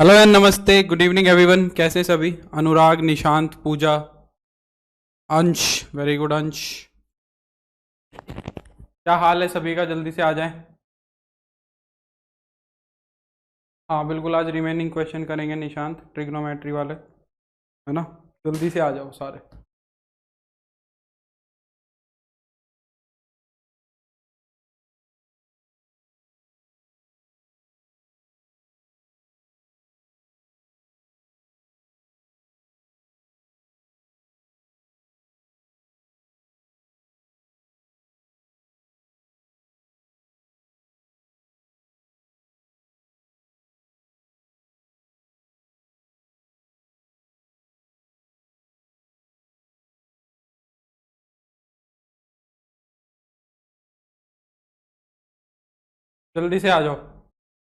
Hello and नमस्ते, good evening everyone. कैसे सभी? अनुराग, निशांत, पूजा, अंश, वेरी गुड अंश। क्या हाल है सभी का? जल्दी से आ जाएं। हाँ बिल्कुल, आज रिमेनिंग क्वेश्चन करेंगे निशांत, ट्रिग्नोमेट्री वाले, है ना? जल्दी से आ जाओ सारे। जल्दी से आ जाओ।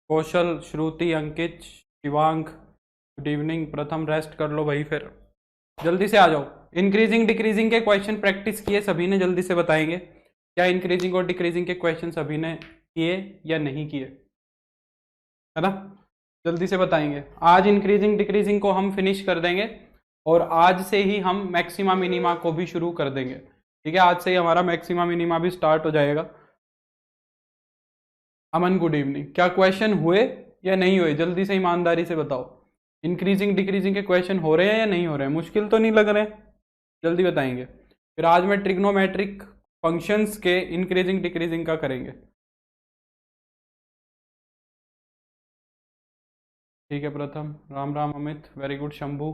कौशल, श्रुति, अंकित, शिवांक, गुड इवनिंग। प्रथम रेस्ट कर लो भाई, फिर जल्दी से आ जाओ। इंक्रीजिंग डिक्रीजिंग के क्वेश्चन प्रैक्टिस किए सभी ने? जल्दी से बताएंगे क्या इंक्रीजिंग और डिक्रीजिंग के क्वेश्चन सभी ने किए या नहीं किए, है ना? जल्दी से बताएंगे। आज इंक्रीजिंग डिक्रीजिंग को हम फिनिश कर देंगे और आज से ही हम मैक्सिमा मिनिमा को भी शुरू कर देंगे। ठीक है, आज से ही हमारा मैक्सिमा मिनिमा भी स्टार्ट हो जाएगा। अमन गुड इवनिंग। क्या क्वेश्चन हुए या नहीं हुए? जल्दी से ईमानदारी से बताओ। इंक्रीजिंग डिक्रीजिंग के क्वेश्चन हो रहे हैं या नहीं हो रहे हैं? मुश्किल तो नहीं लग रहे हैं? जल्दी बताएंगे। फिर आज मैं ट्रिग्नोमेट्रिक फंक्शंस के इंक्रीजिंग डिक्रीजिंग का करेंगे। ठीक है प्रथम, Ram Ram Amit, very good Shambhu.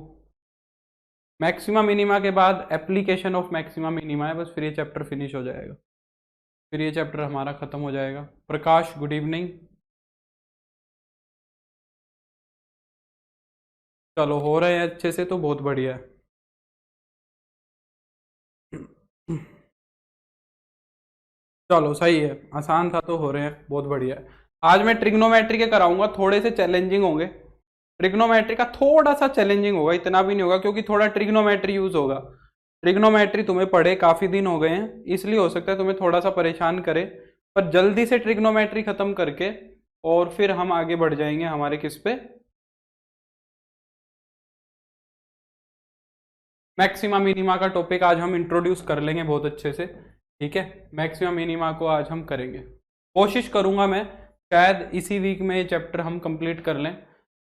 Maxima minima के बाद एप्लीकेशन ऑफ मैक्सिमा मिनिमा है, बस फिर ये चैप्टर फिनिश हो जाएगा, फिर ये चैप्टर हमारा खत्म हो जाएगा। प्रकाश गुड इवनिंग। चलो हो रहे हैं अच्छे से तो बहुत बढ़िया है। चलो सही है, आसान था तो हो रहे हैं, बहुत बढ़िया है। आज मैं ट्रिग्नोमेट्री के कराऊंगा, थोड़े से चैलेंजिंग होंगे। ट्रिग्नोमेट्री का थोड़ा सा चैलेंजिंग होगा, इतना भी नहीं होगा क्योंकि थोड़ा ट्रिग्नोमेट्री यूज होगा। ट्रिग्नोमेट्री तुम्हें पढ़े काफी दिन हो गए हैं, इसलिए हो सकता है तुम्हें थोड़ा सा परेशान करे। पर जल्दी से ट्रिग्नोमेट्री खत्म करके और फिर हम आगे बढ़ जाएंगे हमारे किस पे, मैक्सिमा मिनिमा का टॉपिक आज हम इंट्रोड्यूस कर लेंगे बहुत अच्छे से। ठीक है, मैक्सिमा मिनिमा को आज हम करेंगे। कोशिश करूंगा मैं शायद इसी वीक में ये चैप्टर हम कंप्लीट कर लें,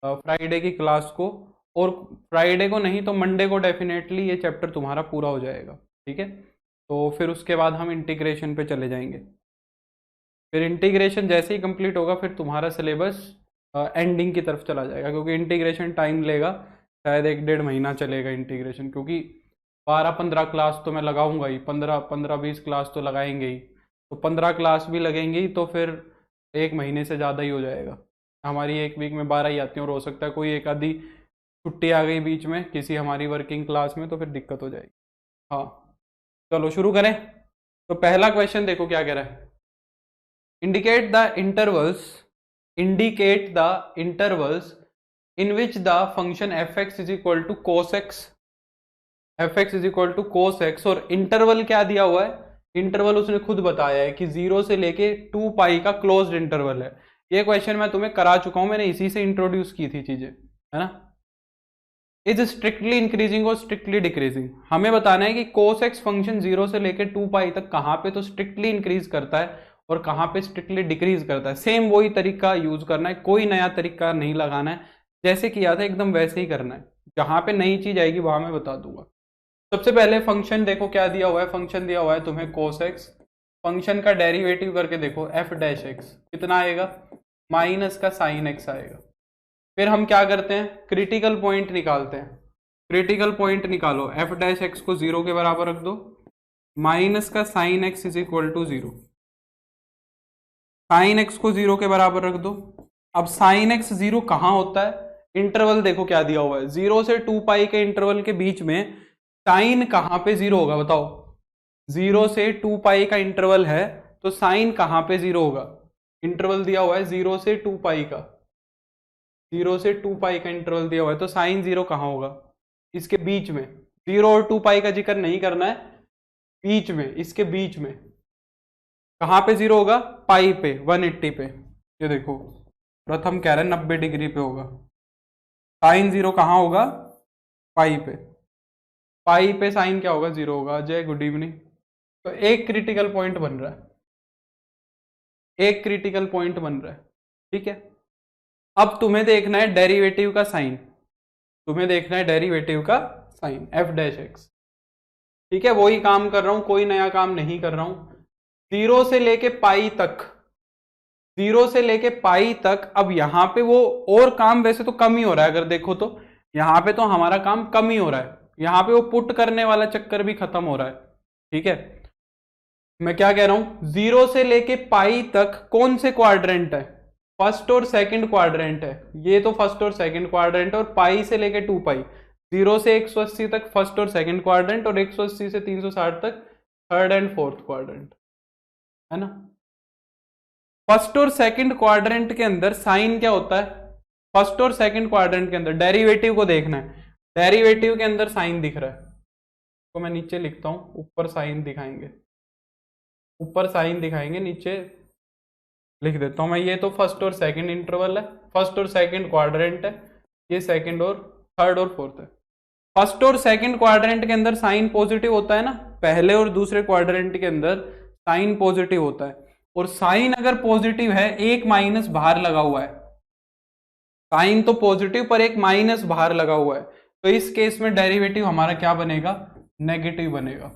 फ्राइडे की क्लास को। और फ्राइडे को नहीं तो मंडे को डेफिनेटली ये चैप्टर तुम्हारा पूरा हो जाएगा। ठीक है, तो फिर उसके बाद हम इंटीग्रेशन पे चले जाएंगे। फिर इंटीग्रेशन जैसे ही कंप्लीट होगा फिर तुम्हारा सिलेबस एंडिंग की तरफ चला जाएगा, क्योंकि इंटीग्रेशन टाइम लेगा, शायद 1-1.5 महीना चलेगा इंटीग्रेशन। क्योंकि 12-15 क्लास तो मैं लगाऊंगा ही, 15-20 क्लास तो लगाएंगे ही, तो 15 क्लास भी लगेंगे ही, तो फिर 1 महीने से ज़्यादा ही हो जाएगा। हमारी एक वीक में 12 ही आती हैं और हो सकता है कोई एक आधी छुट्टी आ गई बीच में किसी हमारी वर्किंग क्लास में, तो फिर दिक्कत हो जाएगी। हाँ चलो शुरू करें। तो पहला क्वेश्चन देखो क्या कह रहा है। indicate the intervals indicate the intervals in which the function fx is equal to cos x, fx is equal to cos x। और इंटरवल क्या दिया हुआ है? इंटरवल उसने खुद बताया है कि 0 से लेके 2 पाई का क्लोज्ड इंटरवल है। ये क्वेश्चन मैं तुम्हें करा चुका हूं, मैंने इसी से इंट्रोड्यूस की थी चीजें, है ना? इज स्ट्रिक्टली इंक्रीजिंग और स्ट्रिक्टली डिक्रीजिंग। हमें बताना है कि cos x फंक्शन 0 से लेकर 2 पाई तक कहां पे तो स्ट्रिक्टली इंक्रीज करता है और कहां पे स्ट्रिक्टली डिक्रीज करता है। सेम वही तरीका यूज करना है, कोई नया तरीका नहीं लगाना है, जैसे किया था एकदम वैसे ही करना है। जहां पे नई चीज आएगी वहां मैं बता दूंगा। सबसे पहले फंक्शन देखो क्या दिया हुआ है। फंक्शन दिया हुआ है तुम्हें cos x, फंक्शन का डेरिवेटिव करके देखो f डैश x कितना आएगा, माइनस का साइन x आएगा। फिर हम क्या करते हैं, क्रिटिकल पॉइंट निकालते हैं। क्रिटिकल पॉइंट निकालो, f डैश एक्स को 0 के बराबर रख दो, माइनस का sine x is equal to 0। Sine x को 0 के बराबर रख दो। अब साइन x 0 कहां होता है? इंटरवल देखो क्या दिया हुआ है, 0 से 2 पाई के इंटरवल के बीच में साइन कहां पे 0 होगा बताओ? 0 से 2 पाई का इंटरवल है तो साइन कहां पे 0 होगा? इंटरवल दिया हुआ है 0 से 2 पाई का, 0 से 2 पाई का इंटरवल दिया हुआ है, तो साइन 0 कहां होगा? इसके बीच में। 0 और 2 पाई का जिक्र नहीं करना है, बीच में, इसके बीच में। कहां पे 0 होगा? पाई पे, 180 पे। ये देखो प्रथम कह रहे हैं 90 डिग्री पे होगा। साइन जीरो कहाँ होगा? पाई पे। पाई पे साइन क्या होगा? जीरो होगा। Ajay good evening. तो एक क्रिटिकल पॉइंट बन रहा है, एक क्रिटिकल पॉइंट बन रहा है, ठीक है। अब तुम्हें देखना है डेरिवेटिव का साइन, तुम्हें देखना है डेरिवेटिव का साइन एफ डैश एक्स, ठीक है। वही काम कर रहा हूं, कोई नया काम नहीं कर रहा हूं। जीरो से लेके पाई तक, जीरो से लेके पाई तक। अब यहां पे वो और काम वैसे तो कम ही हो रहा है, अगर देखो तो यहां पे तो हमारा काम कम ही हो रहा है। यहां पे वो पुट करने वाला चक्कर भी खत्म हो रहा है, ठीक है। मैं क्या कह रहा हूं, जीरो से लेके पाई तक कौन से क्वाड्रेंट है? फर्स्ट और सेकंड क्वाड्रेंट है। ये तो फर्स्ट और सेकंड क्वाड्रेंट है। और पाई से लेके 2 पाई, जीरो से 180 तक फर्स्ट और सेकंड क्वाड्रेंट, और 180 से 360 तक थर्ड एंड फोर्थ क्वाड्रेंट, है ना। फर्स्ट और सेकंड क्वाड्रेंट के अंदर साइन क्या होता है? फर्स्ट और सेकंड क्वाड्रेंट के अंदर डेरिवेटिव को देखना है, डेरिवेटिव के अंदर साइन दिख रहा है, तो मैं नीचे लिखता हूं, ऊपर साइन दिखाएंगे, ऊपर साइन दिखाएंगे, नीचे लिख देता हूं मैं। ये तो फर्स्ट और सेकंड इंटरवल है, फर्स्ट और सेकंड क्वाड्रेंट है, ये सेकंड और थर्ड और फोर्थ है। फर्स्ट और सेकंड क्वाड्रेंट के अंदर साइन पॉजिटिव होता है ना, पहले और दूसरे क्वाड्रेंट के अंदर साइन पॉजिटिव होता है। और साइन अगर पॉजिटिव है, एक माइनस बाहर लगा हुआ है, साइन तो पॉजिटिव पर एक माइनस बाहर लगा हुआ है, तो इस केस में डेरिवेटिव हमारा क्या बनेगा? नेगेटिव बनेगा।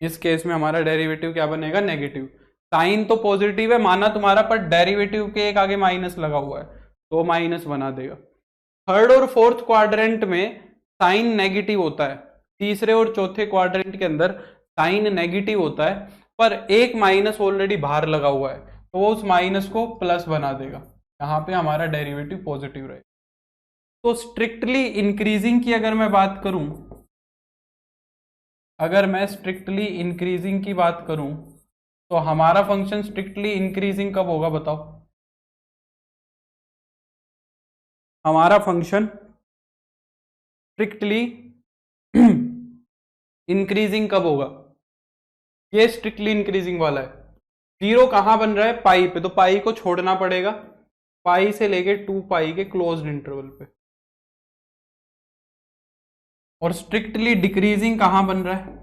इस केस में हमारा डेरिवेटिव क्या बनेगा? नेगेटिव। साइन तो पॉजिटिव है माना तुम्हारा, पर डेरिवेटिव के एक आगे माइनस लगा हुआ है, तो माइनस बना देगा। थर्ड और फोर्थ क्वाड्रेंट में साइन नेगेटिव होता है, तीसरे और चौथे क्वाड्रेंट के अंदर साइन नेगेटिव होता है, पर एक माइनस ऑलरेडी बाहर लगा हुआ है, तो वो उस माइनस को प्लस बना देगा, यहाँ पे हमारा डेरिवेटिव पॉजिटिव रहेगा। तो स्ट्रिक्टली इंक्रीजिंग की अगर मैं बात करूं, अगर मैं स्ट्रिक्टली इंक्रीजिंग की बात करूं, तो हमारा फंक्शन स्ट्रिक्टली इंक्रीजिंग कब होगा बताओ? हमारा फंक्शन स्ट्रिक्टली इंक्रीजिंग कब होगा? ये स्ट्रिक्टली इंक्रीजिंग वाला है। जीरो कहां बन रहा है? पाई पे, तो पाई को छोड़ना पड़ेगा, पाई से लेके 2 पाई के क्लोज्ड इंटरवल पे। और स्ट्रिक्टली डिक्रीजिंग कहां बन रहा है?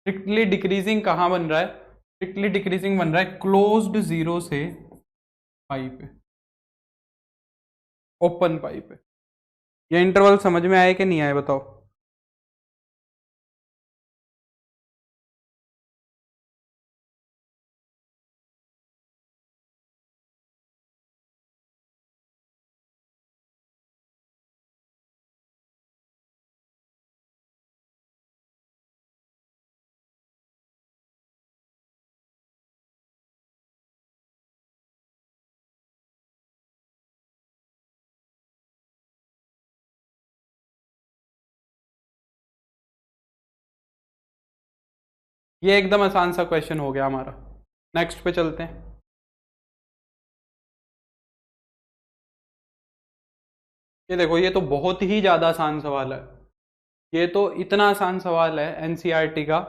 स्ट्रिक्टली डिक्रीजिंग कहां बन रहा है? स्ट्रिक्टली डिक्रीजिंग बन रहा है क्लोज्ड जीरो से पाई पे, ओपन पाई पे। ये इंटरवल समझ में आए कि नहीं आए बताओ? ये एकदम आसान सा क्वेश्चन हो गया हमारा। नेक्स्ट पे चलते हैं। ये देखो, ये तो बहुत ही ज्यादा आसान सवाल है। ये तो इतना आसान सवाल है एनसीईआरटी का,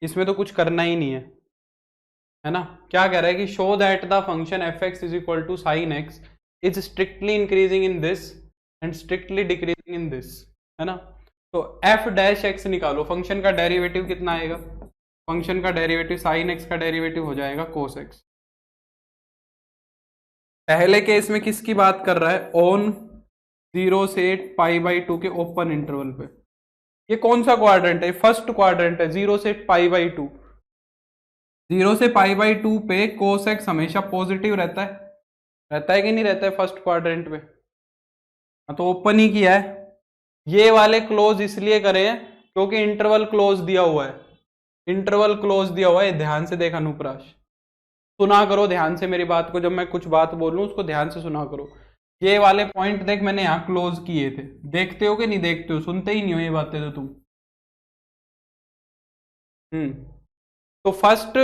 इसमें तो कुछ करना ही नहीं है ना। क्या कह रहा है कि show that the function f x is equal to sine x is strictly increasing in this and strictly decreasing in this, है ना। तो एफ डैश एक्स निकालो, फंक्शन का डेरिवेटिव कितना आएगा? फंक्शन का डेरिवेटिव साइन एक्स का डेरिवेटिव हो जाएगा कोस एक्स। पहले केस में किसकी बात कर रहा है? ऑन जीरो से पाई/2 के ओपन इंटरवल पे। ये कौन सा क्वाड्रेंट है? फर्स्ट क्वाड्रेंट है, जीरो से पाई/2। जीरो से पाई/2 पे कोस एक्स हमेशा पॉजिटिव रहता है, रहता है कि नहीं रहता है फर्स्ट क्वाड्रेंट पे? हाँ, तो ओपन ही किया है। ये वाले क्लोज इसलिए करे हैं क्योंकि इंटरवल क्लोज दिया हुआ है, इंटरवल क्लोज दिया हुआ है। ध्यान से देख अनुप्राश, सुना करो ध्यान से मेरी बात को, जब मैं कुछ बात बोलूं उसको ध्यान से सुना करो। ये वाले पॉइंट देख, मैंने यहाँ क्लोज किए थे, देखते हो कि नहीं देखते हो? सुनते ही नहीं हो ये बातें तो तुम। हम्म। तो फर्स्ट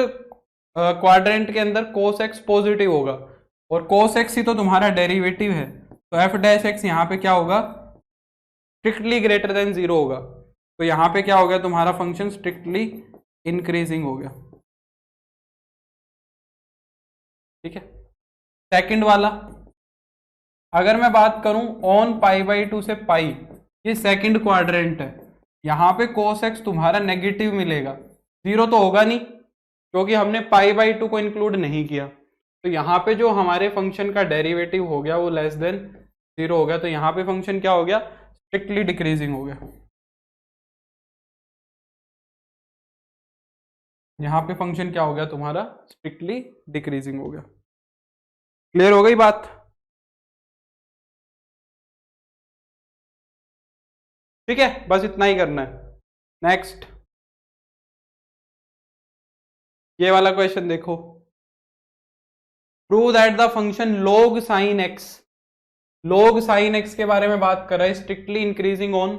क्वाड्रेंट के अंदर कोस एक्स पॉजिटिव होगा, और कोस एक्स ही तो तुम्हारा डेरिवेटिव है, तो एफ डैश एक्स यहाँ पे क्या होगा? स्ट्रिक्टली ग्रेटर देन जीरो होगा। तो यहाँ पे क्या हो गया? तुम्हारा फंक्शन स्ट्रिक्टली इंक्रीजिंग हो गया। ठीक है। सेकंड वाला, अगर मैं बात करूं ऑन π/2 से पाई, ये सेकंड क्वाड्रेंट है, यहां पे cos x तुम्हारा नेगेटिव मिलेगा, जीरो तो होगा नहीं क्योंकि हमने π/2 को इंक्लूड नहीं किया। तो यहाँ पे जो हमारे फंक्शन का डेरिवेटिव हो गया वो लेस देन जीरो हो गया, तो यहाँ पे फंक्शन क्या हो गया, स्ट्रिक्टली डिक्रीजिंग हो गया। यहाँ पे फंक्शन क्या हो गया तुम्हारा, स्ट्रिक्टली डिक्रीजिंग हो गया। क्लियर हो गई बात? ठीक है, बस इतना ही करना है। नेक्स्ट, ये वाला क्वेश्चन देखो, prove that the function log sin x, log sin x के बारे में बात कर रहा है, स्ट्रिक्टली इंक्रीजिंग ऑन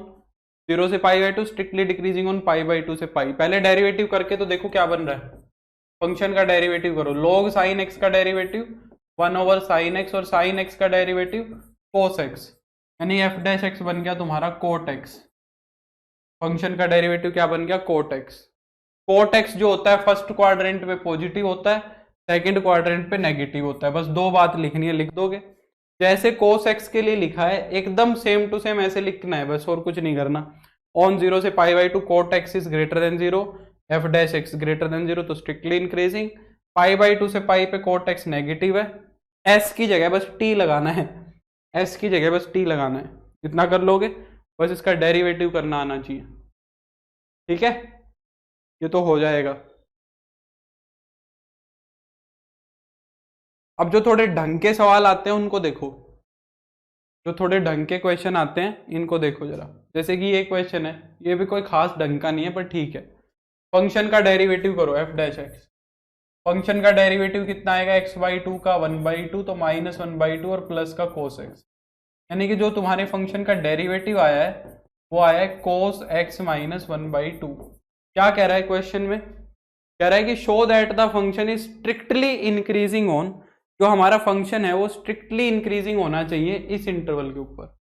0 से π/2, स्ट्रिक्टली डिक्रीजिंग ऑन π/2 से पाई। पहले डेरिवेटिव करके तो देखो क्या बन रहा है, फंक्शन का डेरिवेटिव करो, log sin x का डेरिवेटिव 1/sin x और sin x का डेरिवेटिव cos x, यानी f' बन गया तुम्हारा cot x। फंक्शन का डेरिवेटिव क्या बन गया, cot x। cot x जो होता है फर्स्ट क्वाड्रेंट पे पॉजिटिव होता है, सेकंड क्वाड्रेंट पे नेगेटिव होता है। बस दो बात लिखनी है, लिख दोगे। जैसे cos x के लिए लिखा है एकदम सेम टू सेम ऐसे लिखना है बस, और कुछ नहीं करना। ऑन 0 से π/2 cot x is greater then 0, f' greater than 0, तो स्ट्रिक्टली इंक्रीजिंग। π/2 से पाई पे cot x नेगेटिव है, s की जगह बस t लगाना है, s की जगह बस t लगाना है, इतना कर लोगे, बस इसका डेरिवेटिव करना आना चाहिए। ठीक है, ये तो हो जाएगा। अब जो थोड़े ढंग के सवाल आते हैं उनको देखो, जो थोड़े ढंग के क्वेश्चन आते हैं इनको देखो जरा। जैसे कि ये क्वेश्चन है, ये भी कोई खास ढंग का नहीं है पर ठीक है। फंक्शन का डेरिवेटिव करो f', फंक्शन का डेरिवेटिव कितना आएगा, x/2 का 1/2, तो -1/2 और प्लस का cos x, यानी कि जो तुम्हारे फंक्शन का डेरिवेटिव आया है वो आया है cos x - 1/2। क्या कह रहा है क्वेश्चन में, कह रहा है कि show that the function is strictly increasing on, जो हमारा फंक्शन है वो स्ट्रिक्टली इंक्रीजिंग होना चाहिए इस इंटरवल के ऊपर।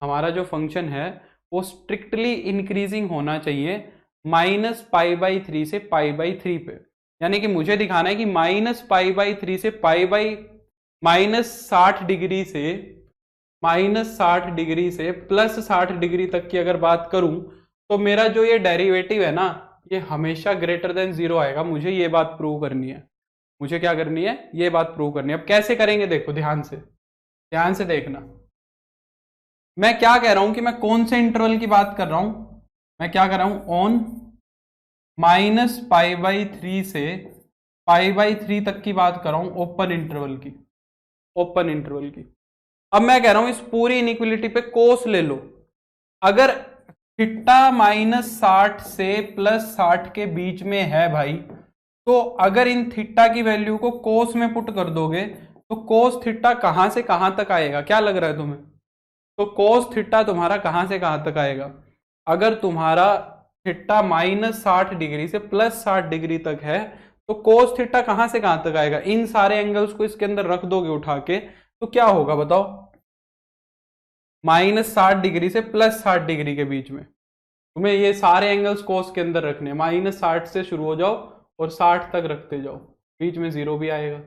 हमारा जो फंक्शन है वो स्ट्रिक्टली इंक्रीजिंग होना चाहिए -π/3 से π/3 पे, यानी कि मुझे दिखाना है कि -π/3 से -60 डिग्री से -60 डिग्री से +60 डिग्री तक की अगर बात करूं तो मेरा जो ये डेरिवेटिव है ना ये हमेशा ग्रेटर देन 0 आएगा। मुझे ये बात प्रूव करनी है, मुझे क्या करनी है, ये बात प्रूव करनी है। अब कैसे करेंगे देखो, ध्यान से देखना। मैं क्या कह रहा हूं कि मैं कौन से इंटरवल की बात कर रहा हूं, मैं क्या कर रहा हूं, ऑन -π/3 से π/3 तक की बात कर रहा हूं, ओपन इंटरवल की, ओपन इंटरवल की। अब मैं कह रहा हूं इस पूरी इनइक्वलिटी पे कोस ले लो। अगर थीटा -60 से +60 के बीच में है भाई, तो अगर इन थीटा की वैल्यू को कोस में पुट कर दोगे तो कोस थीटा कहां से कहां तक आएगा, क्या लग रहा है तुम्हें? तो कोस थीटा तुम्हारा कहां से कहां तक आएगा, अगर तुम्हारा थीटा -60 डिग्री से +60 डिग्री तक है तो कोस थीटा कहां से कहां तक आएगा, इन सारे एंगल्स को इसके अंदर रख दोगे उठा के, तो क्या होगा बताओ, -60 डिग्री से +60 डिग्री के बीच में तुम्हें ये सारे एंगल्स कोस के अंदर रखने, -60 से शुरू हो जाओ और 60 तक रखते जाओ, बीच में 0 भी आएगा।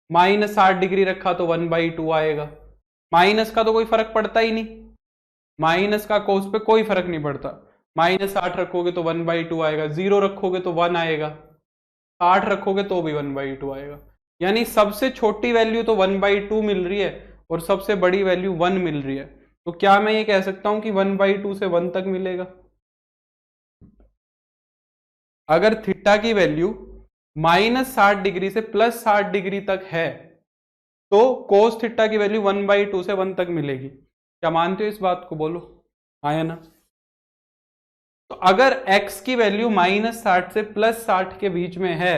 -60 डिग्री रखा तो 1/2 आएगा, माइनस का तो कोई फर्क पड़ता ही नहीं, माइनस का कोस पे कोई फर्क नहीं पड़ता। -60 रखोगे तो 1/2 आएगा, 0 रखोगे तो 1 आएगा, 60 रखोगे तो भी 1/2 आएगा। यानी सबसे छोटी वैल्यू तो 1/2 मिल रही है और सबसे बड़ी वैल्यू 1 मिल रही है, तो क्या मैं ये कह सकता हूं कि 1/2 से 1 तक मिलेगा? अगर थीटा की वैल्यू -60 डिग्री से +60 डिग्री तक है तो कोस थीटा की वैल्यू 1/2 से 1 तक मिलेगी। क्या मानते हो इस बात को, बोलो हाँ या ना? तो अगर x की वैल्यू -60 से +60 के बीच में है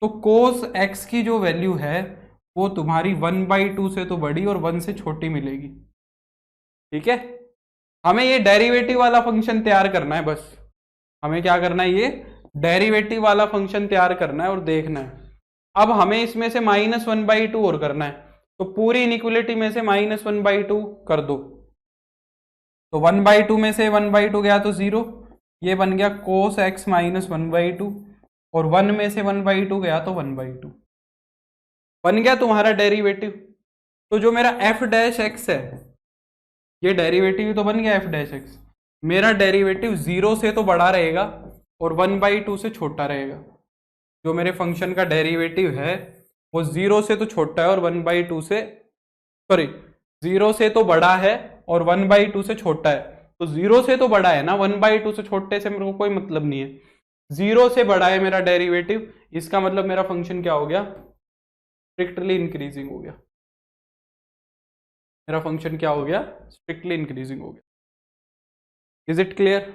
तो कोस x की जो वैल्यू है वो तुम्हारी 1/2 से तो बड़ी और 1 से छोटी मिलेगी। ठीक है, हमें ये डेरिवेटिव वाला फंक्शन तैयार करना है, बस हमें क्या करना है, ये डेरिवेटिव वाला फंक्शन तैयार करना है और देखना है। अब हमें इसमें से -1/2 और करना है, तो पूरी इनइक्वलिटी में से -1/2 कर दो, तो 1/2 में से 1/2 गया तो 0, ये बन गया cos x - 1/2, और 1 में से 1/2 गया तो 1/2। बन गया तुम्हारा डेरिवेटिव। तो जो मेरा एफ डैश एक्स है, ये डेरिवेटिव तो बन गया एफ डैश एक्स। मेरा डेरिवेटिव 0 से तो बड़ा रहेगा और 1/2 से छोटा रहेगा। जो मेरे फंक्शन का डेरिवेटिव है वो 0 से तो छोटा है और 1/2 से, सॉरी 0 से तो बड़ा है और 1/2 से छोटा है। तो 0 से तो बड़ा है ना, 1/2 से छोटे से मेरे को कोई मतलब नहीं है। 0 से बड़ा है मेरा डेरिवेटिव, इसका मतलब मेरा फंक्शन क्या हो गया, स्ट्रिक्टली इंक्रीजिंग हो गया। मेरा फंक्शन क्या हो गया, स्ट्रिक्टली इंक्रीजिंग हो गया। Is it clear?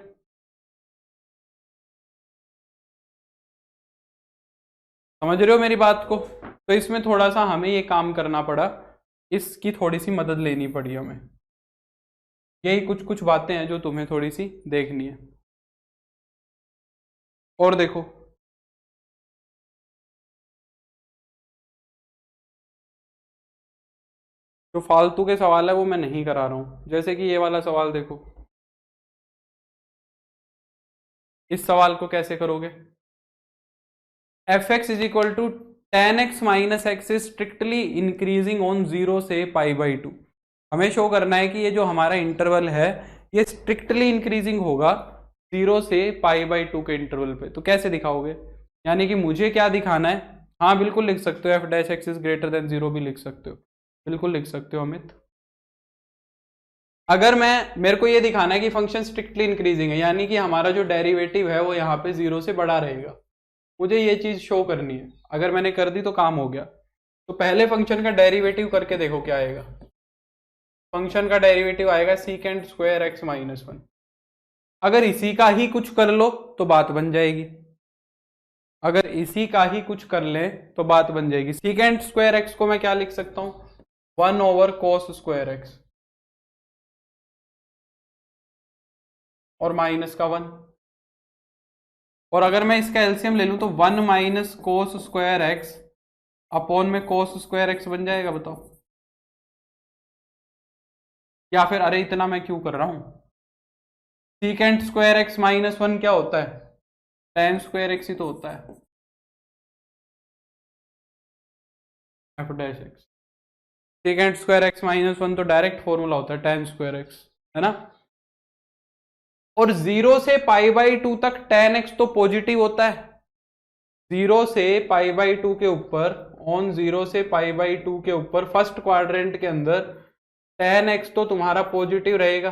समझ रहे हो मेरी बात को? तो इसमें थोड़ा सा हमें ये काम करना पड़ा, इसकी थोड़ी सी मदद लेनी पड़ी हमें। यही कुछ कुछ बातें हैं जो तुम्हें थोड़ी सी देखनी है। और देखो, जो फालतू के सवाल है वो मैं नहीं करा रहा हूं। जैसे कि ये वाला सवाल देखो, इस सवाल को कैसे करोगे, f x is equal to tan x minus x is strictly increasing on 0 से π/2। हमें शो करना है कि ये जो हमारा इंटरवल है ये स्ट्रिक्टली इंक्रीजिंग होगा 0 से π/2 के इंटरवल पे। तो कैसे दिखाओगे, यानी कि मुझे क्या दिखाना है? हाँ बिल्कुल लिख सकते हो, F dash x is greater then 0 भी लिख सकते हो, बिल्कुल लिख सकते हो अमित। अगर मेरे को ये दिखाना है कि फंक्शन स्ट्रिक्टली इंक्रीजिंग है, यानी कि हमारा जो डेरिवेटिव है वो यहाँ पे 0 से बड़ा रहेगा, मुझे ये चीज शो करनी है। अगर मैंने कर दी तो काम हो गया। तो पहले फंक्शन का डेरिवेटिव करके देखो क्या आएगा। फंक्शन का डेरिवेटिव आएगा सीकेंट स्क्वायर एक्स माइनस 1। अगर इसी का ही कुछ कर लो तो बात बन जाएगी, अगर इसी का ही कुछ कर ले तो बात बन जाएगी। सीकेंट स्क्वायर एक्स को मैं क्या लिख सकता हूं, 1/cos स्क्वायर एक्स और माइनस का 1। और अगर मैं इसका एलसीएम ले लूं तो 1 minus cos square x upon में कोस स्क्वायर एक्स बन जाएगा, बताओ। या फिर अरे इतना मैं क्यों कर रहा हूं, सीकेंट स्क्वायर एक्स माइनस 1 क्या होता है, टेन स्क्वायर एक्स ही तो होता है, F dash x. Secant square x minus 1 तो डायरेक्ट फॉर्मूला होता है टेन स्क्वायर एक्स, है ना। और 0 से π/2 तक tan x तो पॉजिटिव होता है। 0 से π/2 के ऊपर, ऑन 0 से π/2 के ऊपर फर्स्ट क्वाड्रेंट के अंदर tan x तो तुम्हारा पॉजिटिव रहेगा।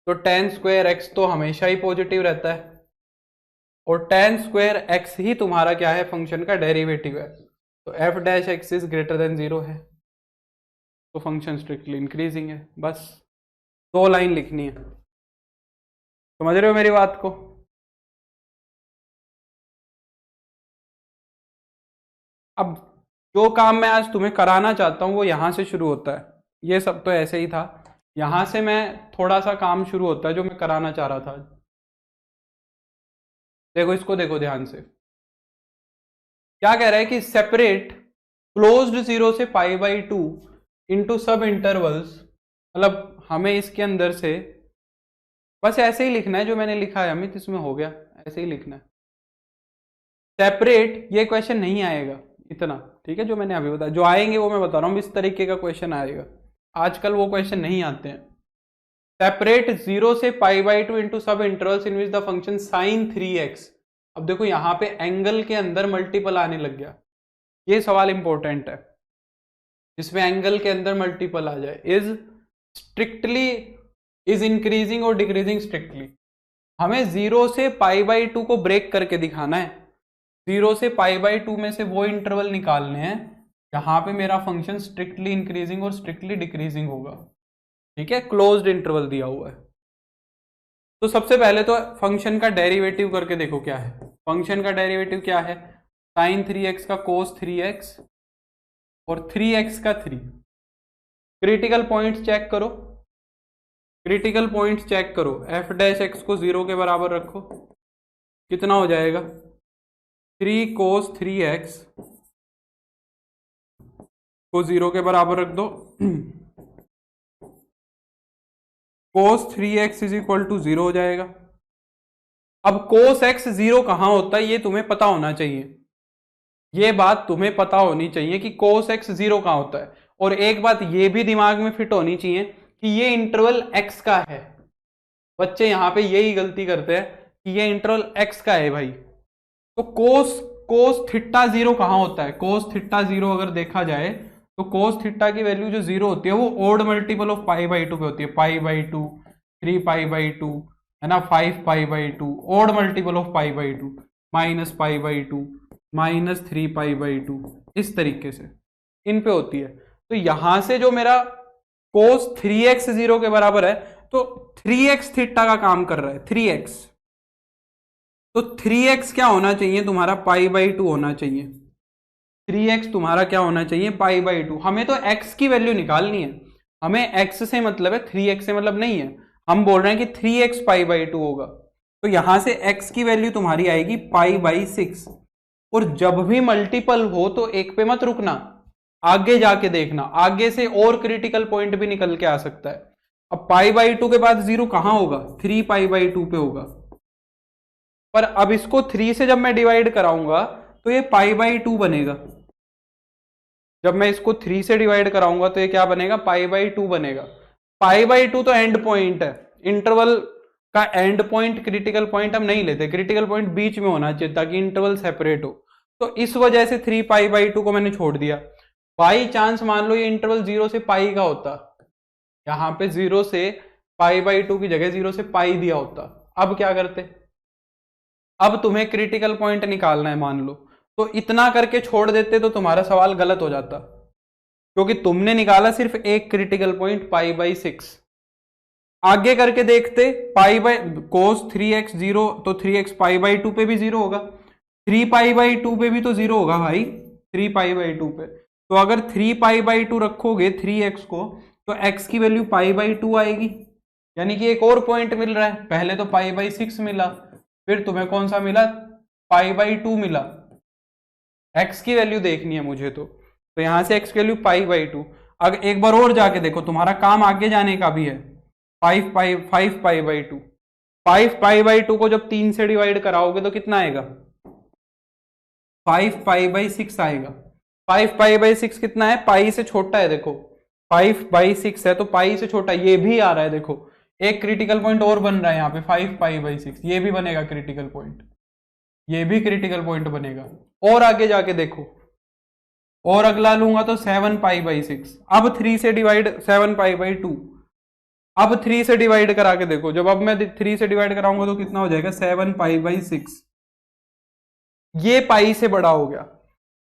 तो tan स्क्वायर एक्स तो हमेशा ही पॉजिटिव रहता है और tan स्क्वायर एक्स ही तुम्हारा क्या है, फंक्शन का डेरिवेटिव है। तो f dash x is greater then 0 है, तो फंक्शन स्ट्रिक्टली इंक्रीजिंग है। बस 2 लाइन लिखनी है। समझ रहे हो मेरी बात को? अब जो काम मैं आज तुम्हें कराना चाहता हूं वो यहां से शुरू होता है। ये सब तो ऐसे ही था, यहां से मैं थोड़ा सा काम शुरू होता है जो मैं कराना चाह रहा था। देखो इसको, देखो ध्यान से, क्या कह रहा है कि सेपरेट क्लोज्ड 0 से π/2 इंटू सब इंटरवल्स। मतलब हमें इसके अंदर से बस ऐसे ही लिखना है जो मैंने लिखा है अमित, इसमें हो गया, ऐसे ही लिखना है। सेपरेट ये क्वेश्चन नहीं आएगा इतना, ठीक है, जो मैंने अभी बताया। जो आएंगे वो मैं बता रहा हूँ, इस तरीके का क्वेश्चन आएगा। आजकल वो क्वेश्चन नहीं आते हैं। सेपरेट 0 से π/2 इंटू सब intervals in which the function sin 3x। अब देखो यहाँ पे एंगल के अंदर मल्टीपल आने लग गया, ये सवाल इंपॉर्टेंट है, जिसमें एंगल के अंदर मल्टीपल आ जाए। इज इंक्रीजिंग और डिक्रीजिंग स्ट्रिक्टली। हमें 0 से π/2 को ब्रेक करके दिखाना है। 0 से π/2 में से वो इंटरवल निकालने हैं जहां पे मेरा फंक्शन स्ट्रिक्टली इंक्रीजिंग और स्ट्रिक्टली डिक्रीजिंग होगा, ठीक है, क्लोज्ड इंटरवल दिया हुआ है। तो सबसे पहले तो फंक्शन का डेरिवेटिव करके देखो क्या है। फंक्शन का डेरिवेटिव क्या है, sin 3x का cos 3x और 3x का 3। क्रिटिकल पॉइंट्स चेक करो, क्रिटिकल पॉइंट्स चेक करो। एफ डैश एक्स को 0 के बराबर रखो, कितना हो जाएगा, 3 cos 3x को 0 के बराबर रख दो। cos 3x is equal to 0 हो जाएगा। अब cos x 0 कहां होता है ये तुम्हें पता होना चाहिए। ये बात तुम्हें पता होनी चाहिए कि cos x 0 कहां होता है, और एक बात ये भी दिमाग में फिट होनी चाहिए कि ये इंटरवल x का है। बच्चे यहां पे यही गलती करते हैं कि ये इंटरवल x का है भाई। तो कोस थीटा 0 कहां होता है? कोस थीटा 0 अगर देखा जाए तो कोस थीटा की वैल्यू जो 0 होती है वो ओड मल्टीपल ऑफ π/2 पे होती है। π/2, 3π/2 है ना, 5π/2, ओड मल्टीपल ऑफ π/2, -π/2, -3π/2, इस तरीके से इन पे होती है। तो यहां से जो मेरा cos 3x 0 के बराबर है, तो 3x थीटा का काम कर रहा है, 3x। तो 3x क्या होना चाहिए तुम्हारा? π/2 होना चाहिए। 3x तुम्हारा क्या होना चाहिए? π/2। हमें तो x की वैल्यू निकालनी है, हमें x से मतलब है, 3x से मतलब नहीं है। हम बोल रहे हैं कि 3x π/2 होगा। तो यहां से x की वैल्यू तुम्हारी आएगी π/6। और जब भी मल्टीपल हो तो एक पे मत रुकना, आगे जाके देखना, आगे से और क्रिटिकल पॉइंट भी निकल के आ सकता है। अब π/2 के बाद 0 कहां होगा? 3π/2 पे होगा। पर अब इसको 3 से जब मैं डिवाइड कराऊंगा तो ये π/2 बनेगा। जब मैं इसको 3 से डिवाइड कराऊंगा तो ये क्या बनेगा? π/2 बनेगा। π/2 तो एंड पॉइंट है, इंटरवल का एंड पॉइंट, क्रिटिकल पॉइंट हम नहीं लेते, क्रिटिकल पॉइंट बीच में होना चाहिए ताकि इंटरवल सेपरेट हो। तो इस वजह से 3π/2 को मैंने छोड़ दिया। बाई चांस मान लो ये इंटरवल 0 से पाई का होता, यहां पे 0 से π/2 की जगह 0 से पाई दिया होता, अब क्या करते? अब तुम्हें क्रिटिकल पॉइंट निकालना है मान लो, तो इतना करके छोड़ देते तो तुम्हारा सवाल गलत हो जाता, क्योंकि तुमने निकाला सिर्फ एक क्रिटिकल पॉइंट π/6। आगे करके देखते, cos 3x 0, तो 3x π/2 पे भी 0 होगा, 3π/2 पे भी तो 0 होगा भाई, 3π/2 पे। तो अगर 3π/2 रखोगे 3x को, तो x की वैल्यू π/2 आएगी, यानी कि एक और पॉइंट मिल रहा है। पहले तो π/6 मिला, फिर तुम्हें कौन सा मिला? π/2 मिला। x की वैल्यू देखनी है मुझे, तो यहां से x की वैल्यू π/2। अगर एक बार और जाके देखो, तुम्हारा काम आगे जाने का भी है। 5π/2, 5π/2 को जब 3 से डिवाइड कराओगे तो कितना आएगा? 5π/6 आएगा। 5π/6 कितना है? पाई से छोटा है, देखो 5/6 है तो पाई से छोटा, ये भी आ रहा है। देखो एक क्रिटिकल पॉइंट और बन रहा है यहाँ पे, 5π/6, ये भी बनेगा क्रिटिकल पॉइंट, ये भी क्रिटिकल पॉइंट बनेगा। और आगे जाके देखो, और अगला लूंगा तो 7π/6, अब 3 से डिवाइड, 7π/2, अब 3 से डिवाइड करा के देखो, जब अब मैं 3 से डिवाइड कराऊंगा तो कितना हो जाएगा? 7π/6। ये पाई से बड़ा हो गया,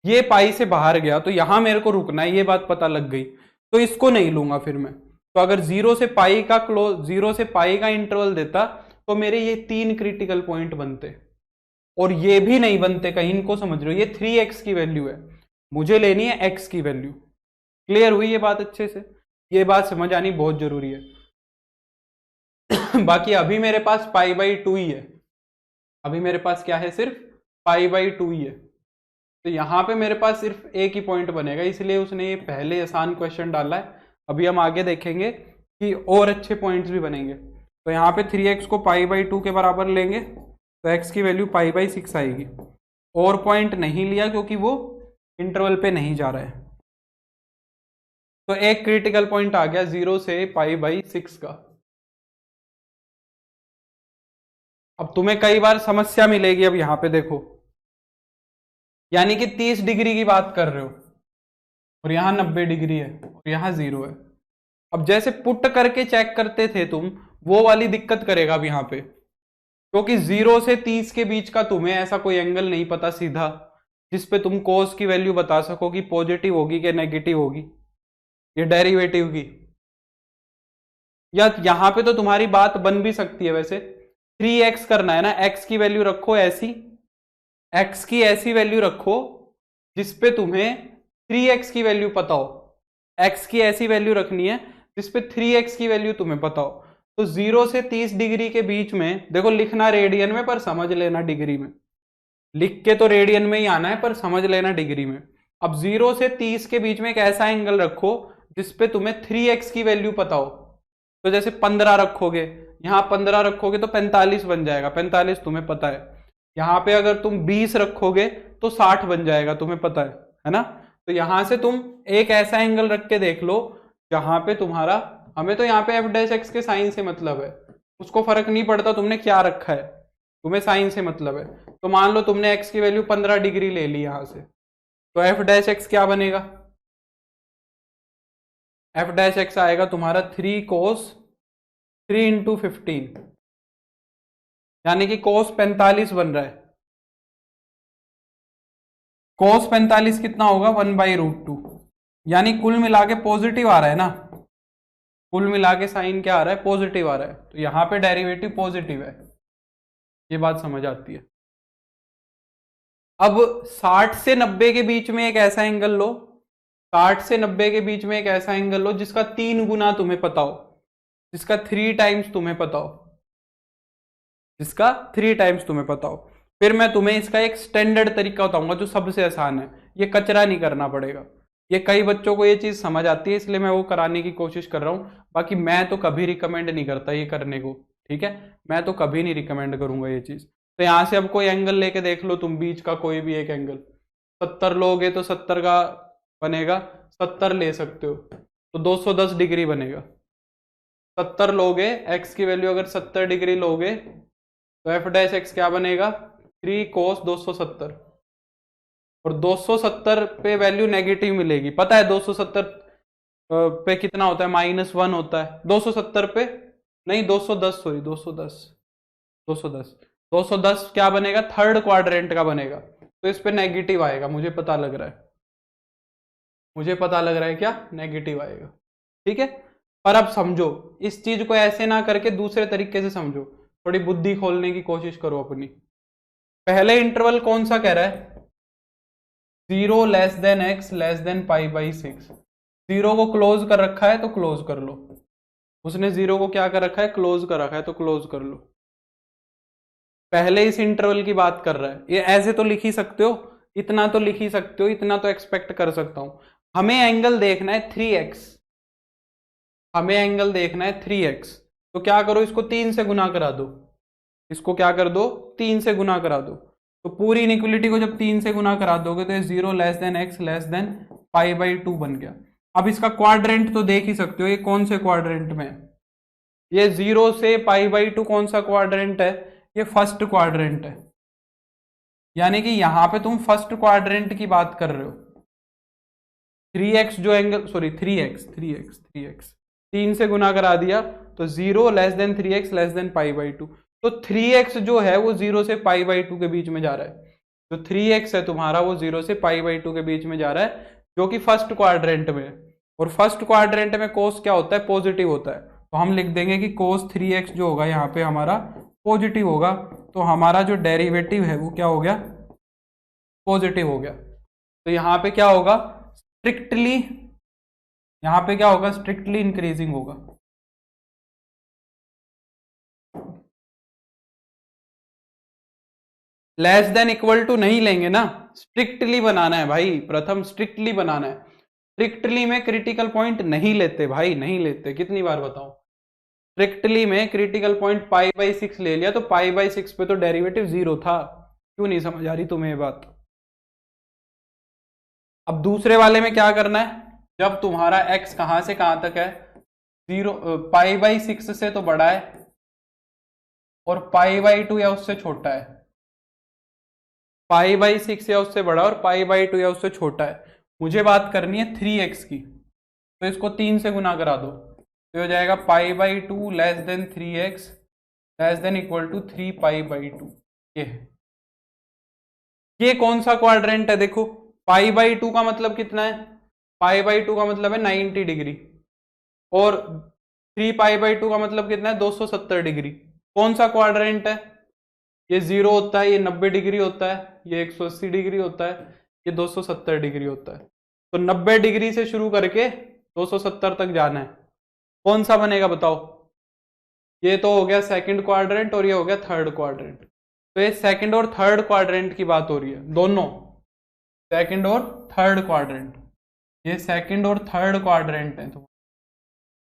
ये पाई से बाहर गया, तो यहां मेरे को रुकना है, ये बात पता लग गई। तो इसको नहीं लूंगा फिर मैं। तो अगर 0 से पाई का क्लोज, 0 से पाई का इंटरवल देता तो मेरे ये 3 क्रिटिकल पॉइंट बनते, और ये भी नहीं बनते कहीं, इनको समझ रहे हो? ये 3x की वैल्यू है, मुझे लेनी है x की वैल्यू। क्लियर हुई ये बात अच्छे से? ये बात समझ आनी बहुत जरूरी है। बाकी अभी मेरे पास π/2 ही है, अभी मेरे पास क्या है? सिर्फ π/2 ही है। तो यहां पे मेरे पास सिर्फ एक ही पॉइंट बनेगा, इसलिए उसने ये पहले आसान क्वेश्चन डाला है। अभी हम आगे देखेंगे कि और अच्छे पॉइंट्स भी बनेंगे। तो यहाँ पे 3x को π/2 के बराबर लेंगे तो x की वैल्यू π/6 आएगी। और पॉइंट नहीं लिया क्योंकि वो इंटरवल पे नहीं जा रहा है। तो एक क्रिटिकल पॉइंट आ गया 0 से π/6 का। अब तुम्हें कई बार समस्या मिलेगी, अब यहां पे देखो, यानी कि 30 डिग्री की बात कर रहे हो और यहां 90 डिग्री है और यहां 0 है। अब जैसे पुट करके चेक करते थे तुम, वो वाली दिक्कत करेगा अब यहां पे, क्योंकि 0 से 30 के बीच का तुम्हें ऐसा कोई एंगल नहीं पता सीधा जिसपे तुम कोस की वैल्यू बता सको कि पॉजिटिव होगी कि नेगेटिव होगी, ये डेरिवेटिव की। या यहां पे तो तुम्हारी बात बन भी सकती है वैसे, 3x करना है ना, x की वैल्यू रखो ऐसी, x की ऐसी वैल्यू रखो जिसपे तुम्हें 3x की वैल्यू पता हो, x की ऐसी वैल्यू रखनी है जिसपे 3x की वैल्यू तुम्हें पता हो। तो 0 से 30 डिग्री के बीच में, देखो लिखना रेडियन में पर समझ लेना डिग्री में, लिख के तो रेडियन में ही आना है पर समझ लेना डिग्री में। अब 0 से 30 के बीच में एक ऐसा एंगल रखो जिसपे तुम्हें 3x की वैल्यू पता हो। तो जैसे 15 रखोगे, यहां 15 रखोगे तो 45 बन जाएगा, 45 तुम्हें पता है। यहाँ पे अगर तुम 20 रखोगे तो 60 बन जाएगा, तुम्हें पता है ना। तो यहां से तुम एक ऐसा एंगल रख के देख लो जहां पे तुम्हारा, हमें तो यहाँ पे एफ डैश एक्स के साइन से मतलब है, उसको फर्क नहीं पड़ता तुमने क्या रखा है, तुम्हें साइन से मतलब है। तो मान लो तुमने एक्स की वैल्यू 15 डिग्री ले ली यहां से, तो एफ डैश एक्स क्या बनेगा, एफ डैश एक्स आएगा तुम्हारा 3 कोस 3 इंटू 15, यानी कि कोस 45 बन रहा है। कोस 45 कितना होगा 1/√2, यानी कुल मिला के पॉजिटिव आ रहा है ना, कुल मिला के साइन क्या आ रहा है, पॉजिटिव आ रहा है, तो यहां पे डेरिवेटिव पॉजिटिव है। ये बात समझ आती है। अब 60 से 90 के बीच में एक ऐसा एंगल लो, 60 से 90 के बीच में एक ऐसा एंगल लो जिसका 3 गुना तुम्हें पता हो, जिसका 3 टाइम्स तुम्हें पता हो, जिसका 3 टाइम्स तुम्हें पता हो। फिर मैं तुम्हें इसका एक स्टैंडर्ड तरीका बताऊंगा जो सबसे आसान है, ये कचरा नहीं करना पड़ेगा। ये कई बच्चों को ये चीज समझ आती है, इसलिए मैं वो कराने की कोशिश कर रहा हूं। बाकी मैं तो कभी रिकमेंड नहीं करता ये करने को, ठीक है, मैं तो कभी नहीं रिकमेंड करूंगा ये चीज। तो यहां से अब कोई एंगल लेके देख लो तुम, बीच का कोई भी एक एंगल, 70 लोगे तो 70 का बनेगा, 70 ले सकते हो तो 210 डिग्री बनेगा। 70 लोगे, एक्स की वैल्यू अगर 70 डिग्री लोगे तो एफ डैश एक्स क्या बनेगा, 3 कोस 270, और 270 पे वैल्यू नेगेटिव मिलेगी, पता है 270 पे कितना होता है, -1 होता है 270 पे, नहीं 210, सॉरी 210, 210, 210 क्या बनेगा, थर्ड क्वाड्रेंट का बनेगा, तो इस पे नेगेटिव आएगा, मुझे पता लग रहा है, मुझे पता लग रहा है क्या, नेगेटिव आएगा, ठीक है। पर अब समझो, इस चीज को ऐसे ना करके दूसरे तरीके से समझो, थोड़ी बुद्धि खोलने की कोशिश करो अपनी। पहले इंटरवल कौन सा कह रहा है, 0 less than x less than π/6, 0 को क्लोज कर रखा है तो क्लोज कर लो, उसने 0 को क्या कर रखा है, क्लोज कर रखा है, तो क्लोज कर लो। पहले इस इंटरवल की बात कर रहा है, ये ऐसे तो लिख ही सकते हो, इतना तो लिख ही सकते हो, इतना तो एक्सपेक्ट कर सकता हूं। हमें एंगल देखना है 3x, हमें एंगल देखना है 3x, तो क्या करो, इसको 3 से गुना करा दो, इसको क्या कर दो, 3 से गुना करा दो। तो पूरी इनइक्वलिटी को जब 3 से गुना करा दोगे तो ये 0 less than x less than π/2 बन गया। अब इसका क्वाड्रेंट तो देख ही सकते हो, ये कौन से क्वाड्रेंट में है, ये 0 से π/2 कौन सा क्वाड्रेंट है, ये फर्स्ट क्वाड्रेंट है, यानी कि यहां पे तुम फर्स्ट क्वाड्रेंट की बात कर रहे हो। 3x जो एंगल, सॉरी 3x 3 से गुना करा दिया तो 0 less than 3x less than π/2, तो 3x जो है वो 0 से π/2 के बीच में जा रहा है, जो 3x है तुम्हारा वो 0 से π/2 के बीच में जा रहा है, जो कि फर्स्ट क्वाड्रेंट में है। और फर्स्ट क्वाड्रेंट में कोस क्या होता है, पॉजिटिव होता है, तो हम लिख देंगे कि कोस 3x जो होगा यहाँ पे हमारा पॉजिटिव होगा, तो हमारा जो डेरिवेटिव है वो क्या हो गया, पॉजिटिव हो गया। तो यहाँ पे क्या होगा, स्ट्रिक्टली, यहाँ पे क्या होगा, स्ट्रिक्टली इंक्रीजिंग होगा। लेस देन इक्वल टू नहीं लेंगे ना, स्ट्रिक्टली बनाना है भाई, प्रथम स्ट्रिक्टली बनाना है। स्ट्रिक्टली में क्रिटिकल पॉइंट नहीं लेते भाई, नहीं लेते, कितनी बार बताऊं, स्ट्रिक्टली में क्रिटिकल पॉइंट π/6 ले लिया, तो π/6 पे तो डेरिवेटिव 0 था, क्यों नहीं समझ आ रही तुम्हें ये बात। अब दूसरे वाले में क्या करना है, जब तुम्हारा x कहां से कहां तक है, 0 π/6 से तो बड़ा है और π/2 या उससे छोटा है, π/6 या उससे बड़ा और π/2 या उससे छोटा है। मुझे बात करनी है 3x की, तो इसको 3 से गुना करा दो, तो हो जाएगा π/2 less than 3x less than equal to 3π/2। ये कौन सा क्वाड्रेंट है, देखो π/2 का मतलब कितना है, π/2 का मतलब है 90 डिग्री, और 3π/2 का मतलब कितना है, 270 डिग्री। कौन सा क्वाड्रेंट है, ये 0 होता है, ये 90 डिग्री होता है, ये 180 डिग्री होता है, ये 270 डिग्री होता है। तो 90 डिग्री से शुरू करके 270 तक जाना है, कौन सा बनेगा बताओ। ये तो हो गया सेकंड क्वाड्रेंट और ये हो गया थर्ड क्वाड्रेंट, तो ये सेकंड और थर्ड क्वाड्रेंट की बात हो रही है, दोनों सेकंड और थर्ड क्वाड्रेंट, ये सेकंड और थर्ड क्वाड्रेंट है तुम्हारा,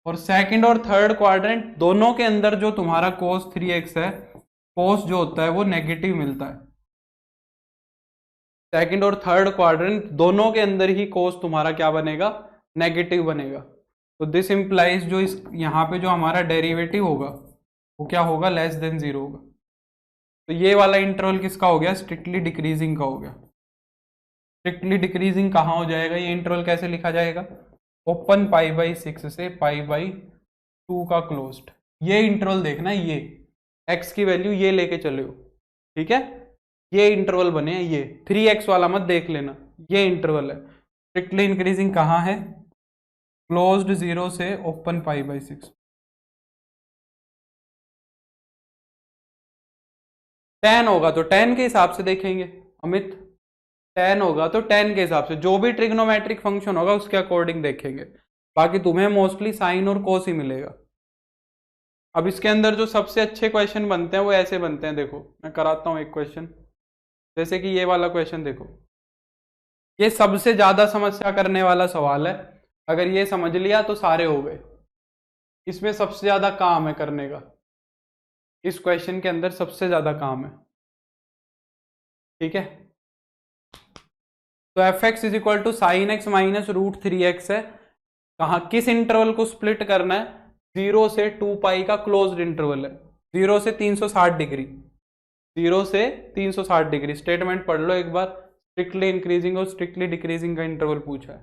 और सेकंड और थर्ड क्वाड्रेंट दोनों के अंदर जो तुम्हारा cos 3x है, cos जो होता है वो नेगेटिव मिलता है, सेकंड और थर्ड क्वाड्रेंट दोनों के अंदर ही कोस तुम्हारा क्या बनेगा, नेगेटिव बनेगा। तो दिस इंप्लाइज जो इस यहाँ पे जो हमारा डेरिवेटिव होगा वो क्या होगा, लेस देन 0 होगा। तो ये वाला इंटरवल किसका हो गया, स्ट्रिक्टली डिक्रीजिंग का हो गया। स्ट्रिक्टली डिक्रीजिंग कहाँ हो जाएगा, ये इंटरवल कैसे लिखा जाएगा, ओपन π/6 से π/2 का क्लोज्ड। ये इंटरवल देखना है, ये x की वैल्यू ये लेके चले हो, ठीक है, ये इंटरवल बने हैं, ये 3x वाला मत देख लेना, ये इंटरवल है। स्ट्रिक्टली इंक्रीजिंग कहाँ है, क्लोज्ड 0 से ओपन π/6। 10 होगा तो 10 के हिसाब से देखेंगे अमित, 10 होगा तो 10 के हिसाब से, जो भी ट्रिग्नोमेट्रिक फंक्शन होगा उसके अकॉर्डिंग देखेंगे। बाकी तुम्हें मोस्टली साइन और कोस ही मिलेगा। अब इसके अंदर जो सबसे अच्छे क्वेश्चन बनते हैं वो ऐसे बनते हैं, देखो मैं कराता हूं एक क्वेश्चन, जैसे कि ये वाला क्वेश्चन देखो, ये सबसे ज्यादा समस्या करने वाला सवाल है। अगर ये समझ लिया तो सारे हो गए, इसमें सबसे ज्यादा काम है करने का, इस क्वेश्चन के अंदर सबसे ज्यादा काम है, ठीक है। तो f x is equal to sine x minus √3x है। कहा किस इंटरवल को स्प्लिट करना है, 0 से 2π का क्लोज्ड इंटरवल है, 0 से 360 डिग्री, 0 से 360 डिग्री। स्टेटमेंट पढ़ लो एक बार, स्ट्रिक्टली इंक्रीजिंग और स्ट्रिक्टली डिक्रीजिंग का इंटरवल पूछा है,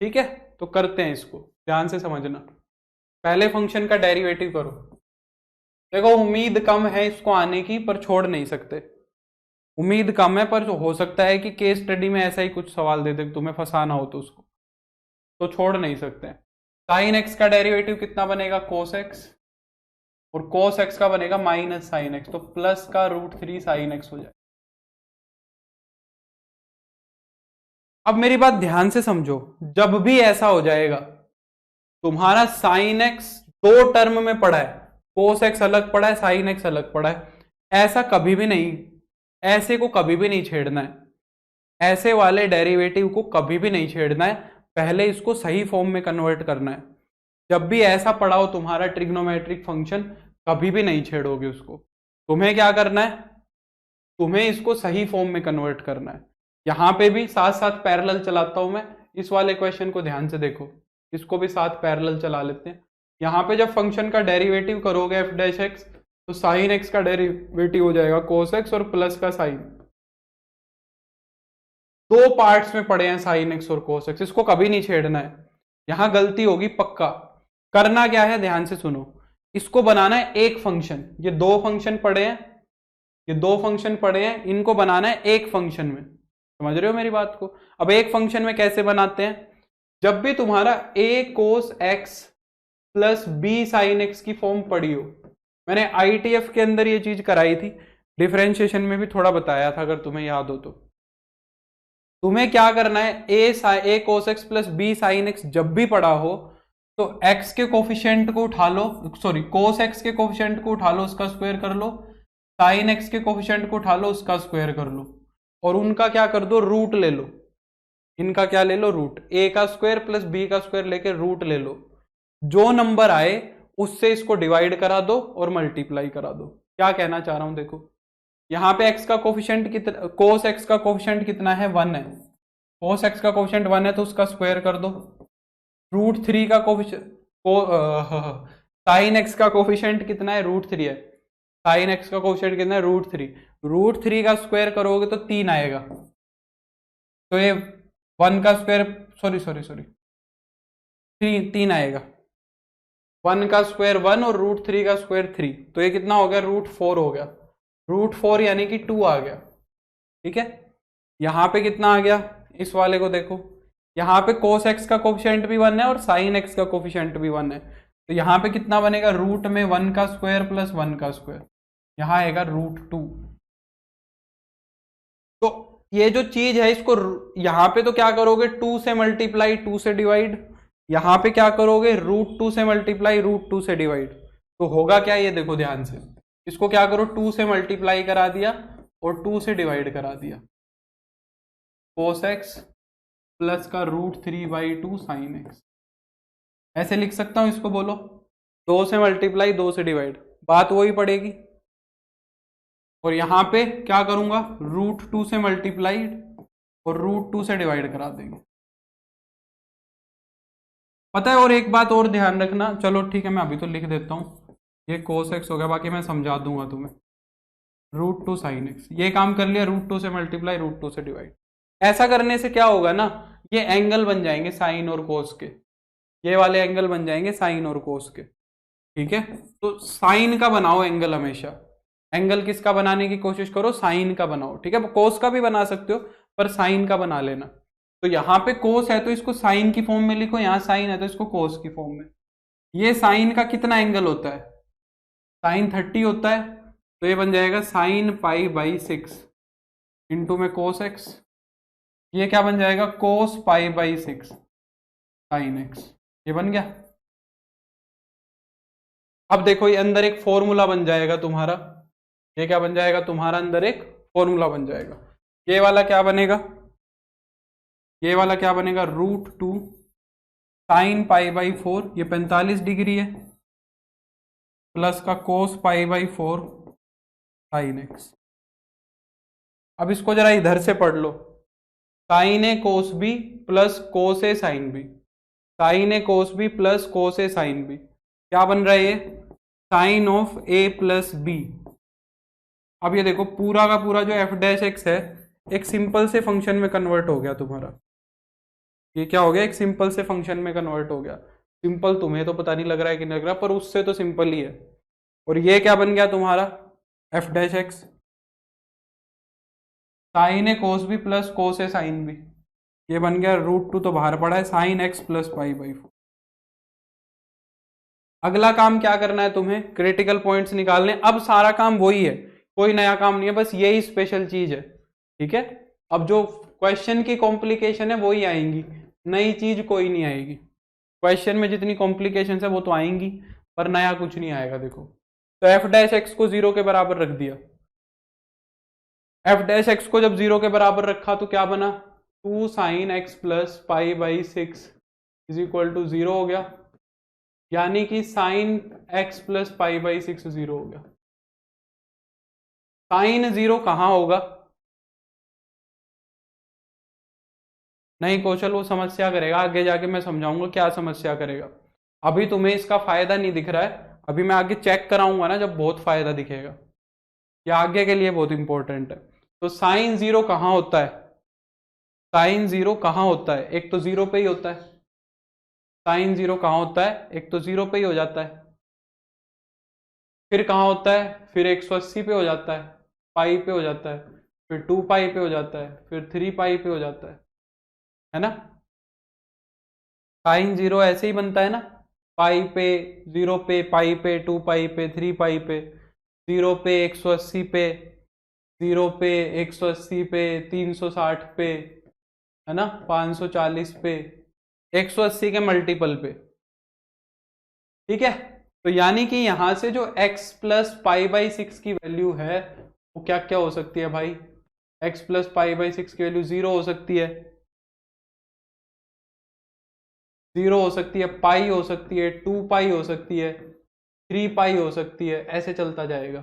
ठीक है। तो करते हैं इसको, ध्यान से समझना। पहले फंक्शन का डेरिवेटिव करो। देखो उम्मीद कम है इसको आने की, पर छोड़ नहीं सकते, उम्मीद कम है, पर हो सकता है कि केस स्टडी में ऐसा ही कुछ सवाल दे दे तुम्हें फंसाना हो तो उसको, तो छोड़ नहीं सकते। साइन एक्स का डेरिवेटिव कितना बनेगा, कोस एक्स, और कोस एक्स का बनेगा माइनस साइन एक्स, तो प्लस का √3 साइन एक्स हो जाए। अब मेरी बात ध्यान से समझो, जब भी ऐसा हो जाएगा, तुम्हारा साइन एक्स दो टर्म में पड़ा है, कोस एक्स अलग पड़ा है, साइन एक्स अलग पड़ा है, ऐसा कभी भी नहीं, ऐसे को कभी भी नहीं छेड़ना है, ऐसे वाले डेरिवेटिव को कभी भी नहीं छेड़ना है, पहले इसको सही फॉर्म में कन्वर्ट करना है। जब भी ऐसा पड़ा हो तुम्हारा ट्रिग्नोमेट्रिक फंक्शन, कभी भी नहीं छेड़ोगे उसको। तुम्हें क्या करना है, तुम्हें इसको सही फॉर्म में कन्वर्ट करना है। यहां पे भी साथ साथ पैरेलल चलाता हूं मैं, इस वाले क्वेश्चन को ध्यान से देखो, इसको भी साथ पैरेलल चला लेते हैं। यहां पे जब फंक्शन का डेरिवेटिव करोगे f'(x), तो साइन एक्स का डेरिवेटिव हो जाएगा कोस एक्स और प्लस का साइन। दो पार्ट्स में पड़े हैं साइन एक्स और कोस एक्स, इसको कभी नहीं छेड़ना है, यहां गलती होगी पक्का। करना क्या है, ध्यान से सुनो, इसको बनाना है एक फंक्शन, ये दो फंक्शन पड़े हैं, ये दो फंक्शन पड़े हैं, इनको बनाना है एक फंक्शन में, समझ रहे हो मेरी बात को। अब एक फंक्शन में कैसे बनाते हैं, जब भी तुम्हारा a cos x plus b sine x की फॉर्म पड़ी हो, मैंने ITF के अंदर ये चीज कराई थी, डिफरेंशिएशन में भी थोड़ा बताया था अगर तुम्हें याद हो तो। तुम्हें क्या करना है, a cos x plus b sine x जब भी पड़ा हो तो x के कोफिशिएंट को उठा लो, सॉरी कोस एक्स के कोफिशिएंट को उठा लो, उसका स्क्वायर कर लो, साइन एक्स के कोफिशिएंट को उठा लो, उसका स्क्वायर कर लो, और उनका क्या कर दो, रूट ले लो। इनका क्या ले लो, रूट, a का स्क्वायर प्लस b का स्क्वायर लेके रूट ले लो, जो नंबर आए उससे इसको डिवाइड करा दो और मल्टीप्लाई करा दो। क्या कहना चाह रहा हूं, देखो यहां पे x का कोफिशिएंट कितना, कोस एक्स का कोफिशिएंट कितना है, 1 है, कोस एक्स का कोफिशिएंट 1 है तो उसका स्क्वायर कर दो। √3 का कोफिशिएंट, साइन एक्स का कोफिशिएंट कितना है, √3 है, साइन एक्स का कोफिशिएंट कितना है, √3, √3 का स्क्वायर करोगे तो 3 आएगा, तो ये 1 का स्क्वायर, सॉरी 3 आएगा, 1 का स्क्वायर 1 और √3 का स्क्वायर 3, तो ये कितना हो गया, √4 हो गया, √4 यानी कि 2 आ गया, ठीक है। यहां पे कितना आ गया, इस वाले को देखो, यहां पे कोस एक्स का कोफिशिएंट भी 1 है और साइन एक्स का कोफिशिएंट भी 1 है, तो यहां पे कितना बनेगा, रूट में 1 का स्क्वायर प्लस 1 का स्क्वायर, यहां आएगा √2। तो ये जो चीज है इसको यहां पे तो क्या करोगे, 2 से मल्टीप्लाई, 2 से डिवाइड, यहां पे क्या करोगे, √2 से मल्टीप्लाई, √2 से डिवाइड, तो होगा क्या, ये देखो ध्यान से, इसको क्या करो, 2 से मल्टीप्लाई करा दिया और 2 से डिवाइड करा दिया, कोस एक्स प्लस का √3/2 साइन एक्स, ऐसे लिख सकता हूं इसको, बोलो 2 से मल्टीप्लाई 2 से डिवाइड, बात वही पड़ेगी, और यहाँ पे क्या करूंगा, √2 से मल्टीप्लाइड और √2 से डिवाइड करा देंगे। पता है, और एक बात और ध्यान रखना, चलो ठीक है मैं अभी तो लिख देता हूँ, ये cos x हो गया, बाकी मैं समझा दूंगा तुम्हें। √2 sin x, ये काम कर लिया, √2 से मल्टीप्लाई, √2 से डिवाइड। ऐसा करने से क्या होगा ना, ये एंगल बन जाएंगे साइन और कोस के, ये वाले एंगल बन जाएंगे साइन और कोस के, ठीक है। तो साइन का बनाओ एंगल हमेशा, एंगल किसका बनाने की कोशिश करो, साइन का बनाओ, ठीक है। कोस का भी बना सकते हो पर साइन का बना लेना। तो यहाँ पे कोस है तो इसको साइन की फॉर्म में लिखो, यहाँ साइन है तो इसको कोस की फॉर्म में। ये साइन का कितना एंगल होता है, साइन 30 होता है, तो ये बन जाएगा साइन π/6 इंटू में कोस एक्स, ये क्या बन जाएगा, कोस π/6 साइन एक्स, ये बन गया। अब देखो ये अंदर एक फॉर्मूला बन जाएगा तुम्हारा, ये क्या बन जाएगा तुम्हारा, अंदर एक फॉर्मूला बन जाएगा। ये वाला क्या बनेगा, ये वाला क्या बनेगा, √2 साइन π/4, ये 45 डिग्री है, प्लस का कोस π/4 साइन एक्स। अब इसको जरा इधर से पढ़ लो, sine A cos B plus cos A sine B, sine A cos B plus cos A sine B, क्या बन रहा है ये, sine of A plus B. अब ये देखो पूरा का पूरा जो f' है एक सिंपल से फंक्शन में कन्वर्ट हो गया तुम्हारा, ये क्या हो गया, एक सिंपल से फंक्शन में कन्वर्ट हो गया। सिंपल तुम्हें तो पता नहीं लग रहा है कि नहीं लग रहा, पर उससे तो सिंपल ही है। और ये क्या बन गया तुम्हारा, f', sign A cos B plus cos A sine B, ये बन गया √2 तो बाहर पड़ा है, साइन x प्लस π/4। अगला काम क्या करना है तुम्हें, क्रिटिकल पॉइंट्स निकालने। अब सारा काम वही है, कोई नया काम नहीं है, बस यही स्पेशल चीज है, ठीक है। अब जो क्वेश्चन की कॉम्प्लिकेशन है वही आएंगी, नई चीज कोई नहीं आएगी। क्वेश्चन में जितनी कॉम्प्लिकेशन है वो तो आएंगी, पर नया कुछ नहीं आएगा। देखो तो f' को 0 के बराबर रख दिया, f' को जब 0 के बराबर रखा तो क्या बना, 2 sin x plus π/6 is equal to 0 हो गया, यानी कि साइन x प्लस π/6 0 हो गया। साइन 0 कहां होगा, नहीं कौशल वो समस्या करेगा, आगे जाके मैं समझाऊंगा क्या समस्या करेगा। अभी तुम्हें इसका फायदा नहीं दिख रहा है, अभी मैं आगे चेक कराऊंगा ना जब बहुत फायदा दिखेगा, ये आगे के लिए बहुत इंपॉर्टेंट है। तो साइन 0 कहां होता है, साइन 0 कहां होता है, एक तो 0 पे ही होता है, साइन 0 कहां होता है, एक तो 0 पे ही हो जाता है, फिर कहां होता है, फिर 180 पे हो जाता है, पाई पे हो जाता है, फिर 2 पाई पे हो जाता है, फिर 3 पाई पे हो जाता है ना। साइन 0 ऐसे ही बनता है ना, पाई पे, 0 पे, पाई पे, 2 पाई पे, 3 पाई पे, 0 पे, 180 पे, 0 पे, 180 पे, 360 पे, है ना, 540 पे, 180 के मल्टीपल पे, ठीक है। तो यानी कि यहां से जो x प्लस π/6 की वैल्यू है वो क्या क्या हो सकती है भाई, x प्लस π/6 की वैल्यू 0 हो सकती है, 0 हो सकती है, पाई हो सकती है, 2 पाई हो सकती है, 3 पाई हो सकती है, ऐसे चलता जाएगा।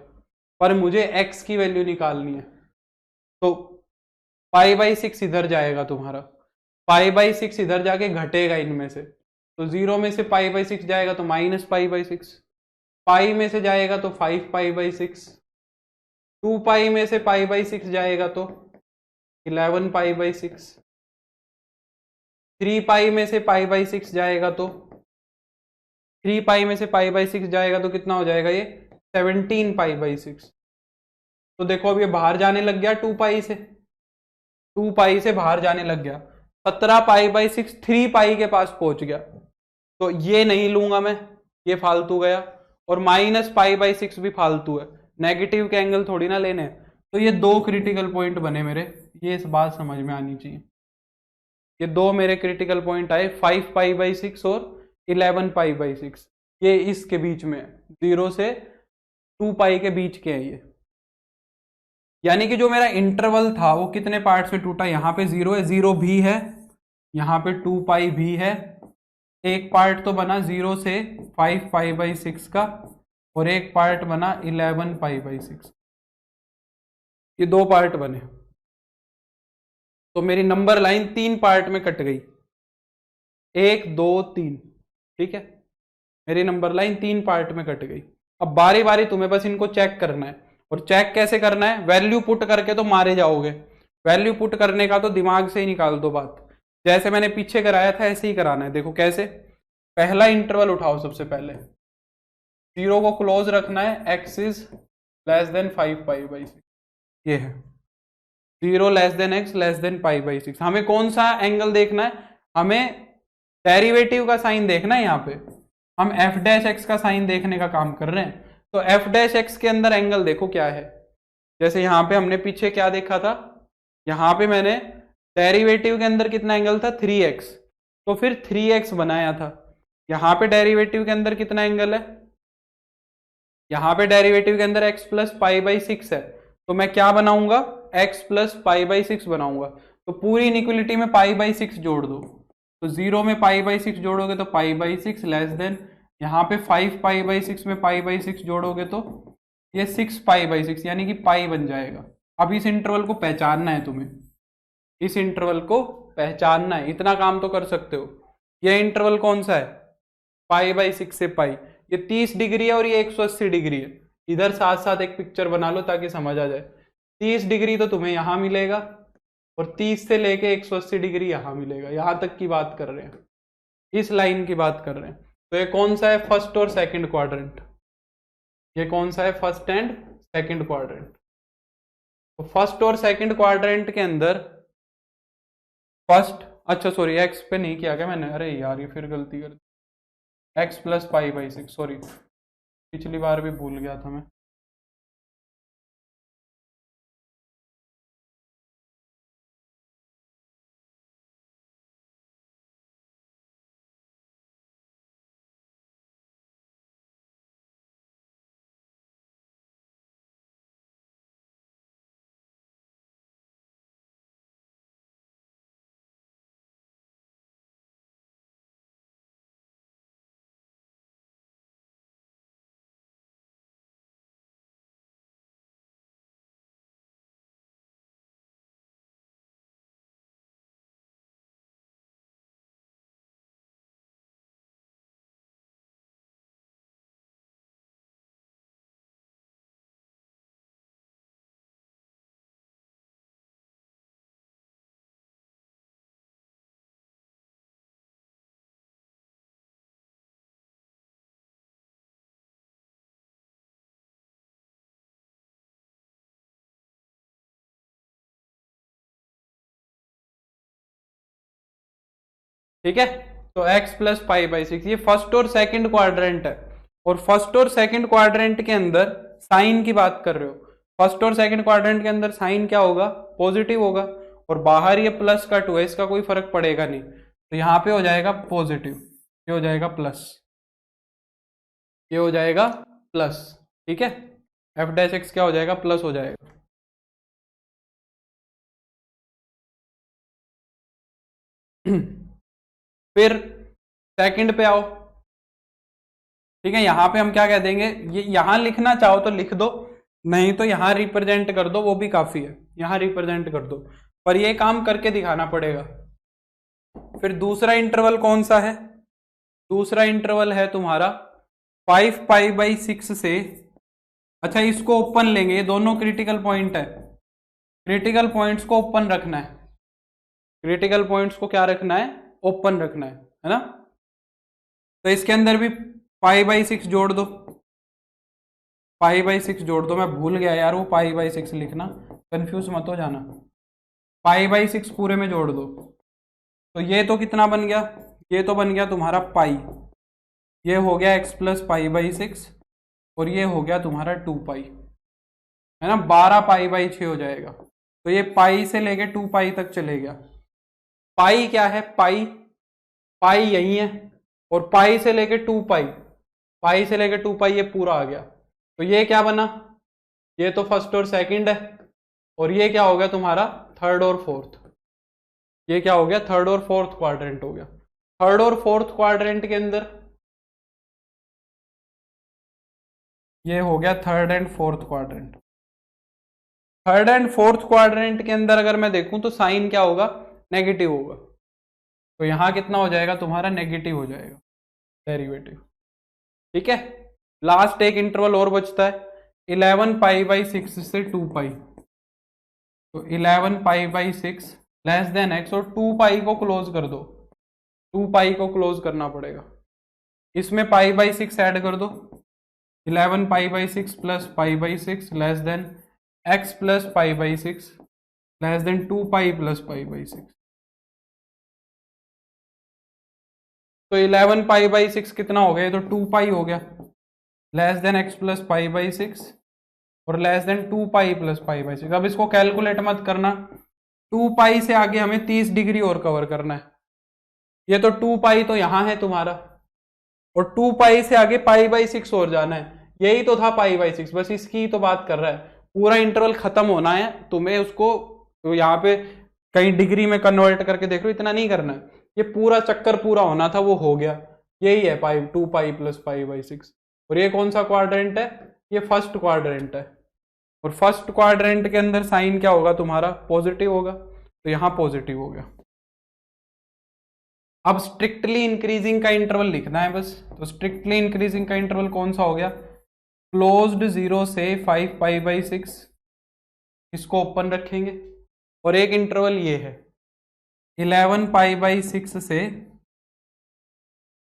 पर मुझे x की वैल्यू निकालनी है, तो π/6 इधर जाएगा तुम्हारा, π/6 इधर जाके घटेगा इनमें से, तो 0 में से π/6 जाएगा तो माइनस π/6, पाई में से जाएगा तो 5 π/6, 2 पाई में से π/6 जाएगा तो 11 π/6, 3 पाई में से π/6 जाएगा तो 3 पाई में से π/6 जाएगा तो कितना हो जाएगा ये 17 π/6। तो देखो अब ये बाहर जाने लग गया 2 पाई से, 2 पाई से बाहर जाने लग गया, 17 π/6 3 पाई के पास पहुंच गया, तो ये नहीं लूंगा मैं, ये फालतू गया, और माइनस π/6 भी फालतू है, नेगेटिव के एंगल थोड़ी ना लेने। तो ये दो क्रिटिकल पॉइंट बने मेरे, ये इस बात समझ में आनी चाहिए, ये दो मेरे क्रिटिकल पॉइंट आए, 5 π/6 और 11 π/6, ये इसके बीच में 0 से 2 पाई के बीच के है ये। यानी कि जो मेरा इंटरवल था वो कितने पार्ट्स में टूटा, यहाँ पे 0 है, 0 भी है, यहाँ पे 2 पाई भी है, एक पार्ट तो बना 0 से 5 π/6 का, और एक पार्ट बना 11 π/6। ये 2 पार्ट बने, तो मेरी नंबर लाइन 3 पार्ट में कट गई, 1 2 3, ठीक है, मेरी नंबर लाइन 3 पार्ट में कट गई। अब बारी बारी तुम्हें बस इनको चेक करना है, और चेक कैसे करना है, वैल्यू पुट करके तो मारे जाओगे, वैल्यू पुट करने का तो दिमाग से ही निकाल दो बात, जैसे मैंने पीछे कराया था ऐसे ही कराना है। देखो कैसे, पहला इंटरवल उठाओ, सबसे पहले 0 को क्लोज रखना है, x इज लेस देन 5π/6, ये है 0 less than x less than π/6। हमें कौन सा एंगल देखना है, हमें डेरिवेटिव का साइन देखना है, यहाँ पे हम f डैश x का साइन देखने का काम कर रहे हैं। तो f डैश x के अंदर एंगल देखो क्या है, जैसे यहाँ पे हमने पीछे क्या देखा था, यहाँ पे मैंने डेरिवेटिव के अंदर कितना एंगल था 3x, तो फिर 3x बनाया था। यहाँ पे डेरिवेटिव के अंदर कितना एंगल है, यहाँ पे डेरिवेटिव के अंदर x प्लस π/6 है, तो मैं क्या बनाऊंगा, x प्लस π/6 बनाऊंगा। तो पूरी इनइक्वलिटी में π/6 जोड़ दो, तो 0 में π/6 जोड़ोगे तो π/6 लेस देन, यहाँ पे 5π/6 में π/6 जोड़ोगे तो ये 6π/6 यानी कि पाई बन जाएगा। अब इस इंटरवल को पहचानना है तुम्हें, इस इंटरवल को पहचानना है, इतना काम तो कर सकते हो। ये इंटरवल कौन सा है, π/6 से पाई, ये 30 डिग्री है और ये 180 डिग्री है। इधर साथ साथ एक पिक्चर बना लो ताकि समझ आ जाए। 30 डिग्री तो तुम्हें यहां मिलेगा और 30 से लेके 180 डिग्री यहां मिलेगा, यहां तक की बात कर रहे हैं, इस लाइन की बात कर रहे हैं। तो ये कौन सा है, फर्स्ट और सेकंड क्वाड्रेंट, ये कौन सा है, फर्स्ट एंड सेकंड क्वाड्रेंट। तो फर्स्ट और सेकंड क्वाड्रेंट के अंदर फर्स्ट, अच्छा सॉरी एक्स पे नहीं किया क्या मैंने, अरे यार ये फिर गलती कर दी, x प्लस π/6, सॉरी पिछली बार भी भूल गया था मैं। ठीक है, तो x प्लस π/6 ये फर्स्ट और सेकंड क्वाड्रेंट है, और फर्स्ट और सेकंड क्वाड्रेंट के अंदर साइन की बात कर रहे हो, फर्स्ट और सेकंड क्वाड्रेंट के अंदर साइन क्या होगा, पॉजिटिव होगा, और बाहर ये प्लस का 2 है, इसका कोई फर्क पड़ेगा नहीं, तो यहाँ पे हो जाएगा पॉजिटिव, ये हो जाएगा प्लस, ये हो जाएगा प्लस, ठीक है, f डैश x क्या हो जाएगा, प्लस हो जाएगा। फिर सेकंड पे आओ, ठीक है, यहां पे हम क्या कह देंगे, ये यहां लिखना चाहो तो लिख दो, नहीं तो यहां रिप्रेजेंट कर दो, वो भी काफी है, यहां रिप्रेजेंट कर दो, पर ये काम करके दिखाना पड़ेगा। फिर दूसरा इंटरवल कौन सा है, दूसरा इंटरवल है तुम्हारा 5π/6 से, अच्छा इसको ओपन लेंगे, ये दोनों क्रिटिकल पॉइंट है, क्रिटिकल पॉइंट्स को ओपन रखना है, क्रिटिकल पॉइंट्स को क्या रखना है, ओपन रखना है ना। तो इसके अंदर भी π/6 जोड़ दो, π/6 जोड़ दो, मैं भूल गया यार वो π/6 लिखना, कंफ्यूज मत हो जाना, π/6 पूरे में जोड़ दो, तो ये तो कितना बन गया, ये तो बन गया तुम्हारा पाई, ये हो गया x प्लस π/6, और ये हो गया तुम्हारा 2π, है ना, 12π/6 हो जाएगा। तो ये पाई से लेके 2π तक चले गया। पाई क्या है, पाई, पाई यही है, और पाई से लेके 2π, पाई से लेके 2π ये पूरा आ गया। तो ये क्या बना, ये तो फर्स्ट और सेकंड है, और ये क्या हो गया तुम्हारा थर्ड और फोर्थ, ये क्या हो गया, थर्ड और फोर्थ क्वाड्रेंट हो गया। थर्ड और फोर्थ क्वाड्रेंट के अंदर ये हो गया third and fourth quadrant, third and fourth quadrant के अंदर अगर मैं देखूं तो साइन क्या होगा, नेगेटिव होगा। तो यहां कितना हो जाएगा तुम्हारा, नेगेटिव हो जाएगा डेरिवेटिव। ठीक है, लास्ट एक इंटरवल और बचता है 11 पाई बाई 6 से 2 पाई। तो 11 pi by 6 less than x, और 2 पाई को क्लोज कर दो, 2 पाई को क्लोज करना पड़ेगा। इसमें पाई बाई 6 ऐड कर दो, 11 pi by 6 plus pi by 6 less than x plus pi by 6 less than 2 pi plus pi by 6। तो 11 पाई बाई 6 कितना हो गया, तो 2 पाई हो गया, less than x plus pi by 6 और less than 2 pi plus pi by 6। अब इसको कैलकुलेट मत करना, 2 पाई से आगे हमें 30 डिग्री और कवर करना है। ये तो 2 पाई तो यहां है तुम्हारा, और 2 पाई से आगे पाई बाई 6 और जाना है, यही तो था पाई बाई 6, बस इसकी तो बात कर रहा है। पूरा इंटरवल खत्म होना है, तुम्हें उसको तो यहाँ पे कहीं डिग्री में कन्वर्ट करके देख लो, इतना नहीं करना है, ये पूरा चक्कर पूरा होना था, वो हो गया। यही है पाई 2 पाई प्लस पाई बाई 6। और ये कौन सा क्वाड्रेंट है, ये फर्स्ट क्वाड्रेंट है, और फर्स्ट क्वाड्रेंट के अंदर साइन क्या होगा तुम्हारा, पॉजिटिव होगा, तो यहां पॉजिटिव हो गया। अब स्ट्रिक्टली इंक्रीजिंग का इंटरवल लिखना है बस। तो स्ट्रिक्टली इंक्रीजिंग का इंटरवल कौन सा हो गया, क्लोज्ड 0 से 5 पाई बाई 6, इसको ओपन रखेंगे। और एक इंटरवल ये है 11 पाई बाई 6 से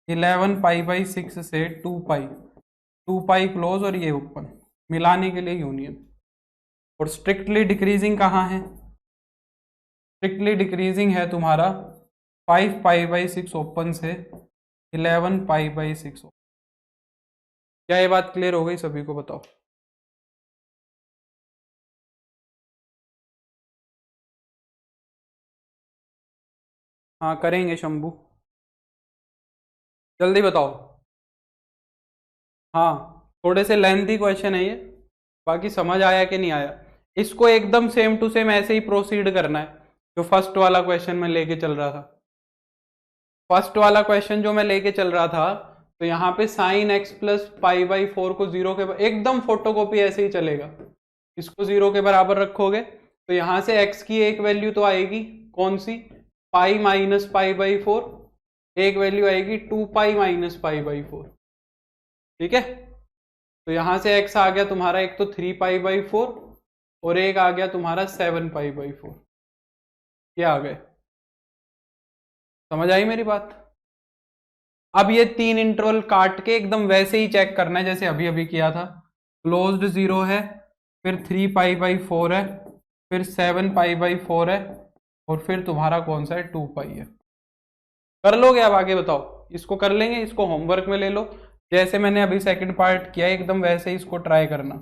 11 पाई बाई 6 से 2 पाई, 2 पाई क्लोज और ये ओपन, मिलाने के लिए यूनियन। और स्ट्रिक्टली डिक्रीजिंग कहाँ है, स्ट्रिक्टली डिक्रीजिंग है तुम्हारा 5 पाई बाई 6 ओपन से 11 पाई बाई 6। क्या ये बात क्लियर हो गई सभी को, बताओ। हाँ करेंगे शंभू, जल्दी बताओ। हाँ थोड़े से लेंथी क्वेश्चन है ये, बाकी समझ आया कि नहीं आया। इसको एकदम सेम टू सेम ऐसे ही प्रोसीड करना है जो फर्स्ट वाला क्वेश्चन में लेके चल रहा था। फर्स्ट वाला क्वेश्चन जो मैं लेके चल रहा था, तो यहाँ पे sign x plus pi by 4 को 0 के एकदम फोटोकॉपी ऐसे ही चलेगा। इसको 0 के बराबर रखोगे तो यहाँ से x की एक वैल्यू तो आएगी, कौन सी, पाई माइनस पाई बाई 4, एक वैल्यू आएगी 2 पाई माइनस पाई बाई 4। ठीक है, तो यहां से x आ गया तुम्हारा, एक तो 3 पाई बाई 4 और एक आ गया तुम्हारा 7 पाई बाई 4। ये आ गए, समझ आई मेरी बात। अब ये 3 इंटरवल काट के एकदम वैसे ही चेक करना है जैसे अभी अभी किया था। क्लोज्ड 0 है, फिर 3 पाई बाई 4 है, फिर 7 पाई बाई 4 है, और फिर तुम्हारा कौन सा है, 2 पाई है। कर लोगे अब आगे बताओ, इसको कर लेंगे, इसको होमवर्क में ले लो, जैसे मैंने अभी सेकंड पार्ट किया एकदम वैसे ही इसको ट्राई करना,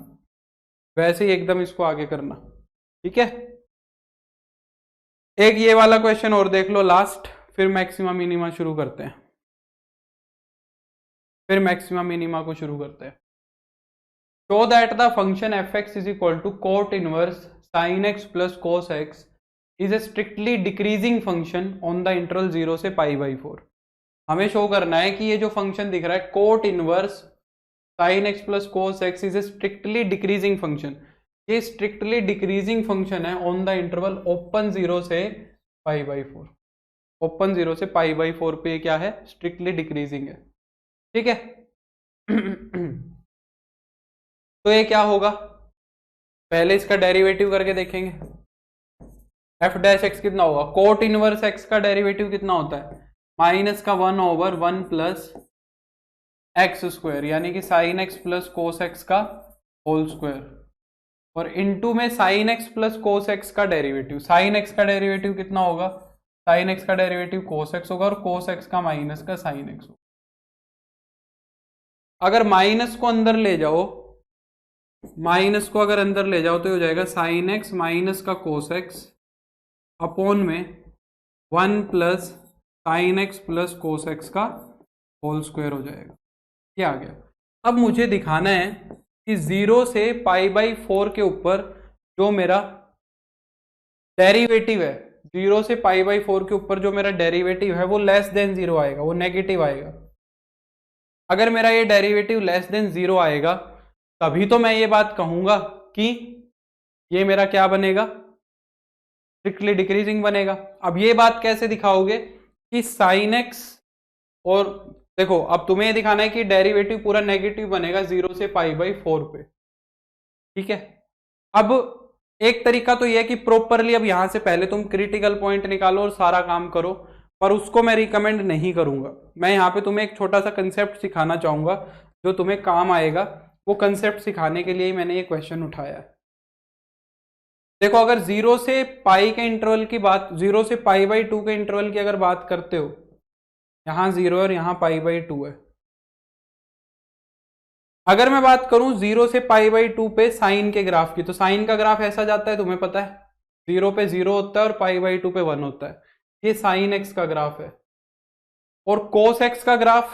वैसे ही एकदम इसको आगे करना। ठीक है, एक ये वाला क्वेश्चन और देख लो लास्ट, फिर मैक्सिमा मिनिमा शुरू करते हैं, फिर मैक्सिमा मिनिमा को शुरू करते हैं। Show that the function f x is equal to cot inverse sine x plus cos x is a strictly decreasing function on the interval 0 से पाई बाई 4। हमें शो करना है कि ये जो फंक्शन दिख रहा है coat inverse sine x plus cos x is a strictly decreasing function, ये स्ट्रिक्टली डिक्रीजिंग फंक्शन है ऑन द इंटरवल ओपन 0 से पाई बाई 4। ओपन 0 से पाई बाई 4 पे क्या है, स्ट्रिक्टली डिक्रीजिंग है। ठीक है तो ये क्या होगा, पहले इसका डेरिवेटिव करके देखेंगे। एफ डैश एक्स कितना होगा, कोट इनवर्स एक्स का डेरिवेटिव कितना होता है, माइनस का 1 ओवर 1 प्लस एक्स स्क्वायर, यानी कि sign x plus cos x का होल स्क्वायर, और इनटू में sign x plus cos x का डेरिवेटिव। साइन एक्स का डेरिवेटिव कितना होगा, साइन एक्स का डेरिवेटिव कोस एक्स होगा, और कोस एक्स का माइनस का साइन एक्स होगा। अगर माइनस को अंदर ले जाओ, माइनस को अगर अंदर ले जाओ तो हो जाएगा साइन एक्स माइनस का कोस एक्स अपॉन में 1 plus sign x plus cos x का होल स्क्वायर हो जाएगा। ये आ गया। अब मुझे दिखाना है कि 0 से पाई बाई 4 के ऊपर जो मेरा डेरिवेटिव है, 0 से पाई बाई 4 के ऊपर जो मेरा डेरिवेटिव है वो लेस देन 0 आएगा, वो नेगेटिव आएगा। अगर मेरा ये डेरिवेटिव लेस देन 0 आएगा तभी तो मैं ये बात कहूंगा कि ये मेरा क्या बनेगा, स्ट्रिक्टली डिक्रीजिंग बनेगा। अब ये बात कैसे दिखाओगे कि साइन एक्स, और देखो अब तुम्हें ये दिखाना है कि डेरिवेटिव पूरा नेगेटिव बनेगा 0 से π/4 पे, ठीक है। अब एक तरीका तो यह है कि प्रॉपरली अब यहां से पहले तुम क्रिटिकल पॉइंट निकालो और सारा काम करो, पर उसको मैं रिकमेंड नहीं करूंगा। मैं यहाँ पे तुम्हें एक छोटा सा कंसेप्ट सिखाना चाहूंगा जो तुम्हें काम आएगा, वो कंसेप्ट सिखाने के लिए ही मैंने ये क्वेश्चन उठाया है। देखो अगर 0 से पाई के इंटरवल की बात, 0 से π/2 के इंटरवल की अगर बात करते हो, यहां 0 और यहां π/2 है। अगर मैं बात करूं 0 से π/2 पे साइन के ग्राफ की, तो साइन का ग्राफ ऐसा जाता है, तुम्हें पता है 0 पे 0 होता है और π/2 पे 1 होता है। ये साइन एक्स का ग्राफ है। और कोस एक्स का ग्राफ,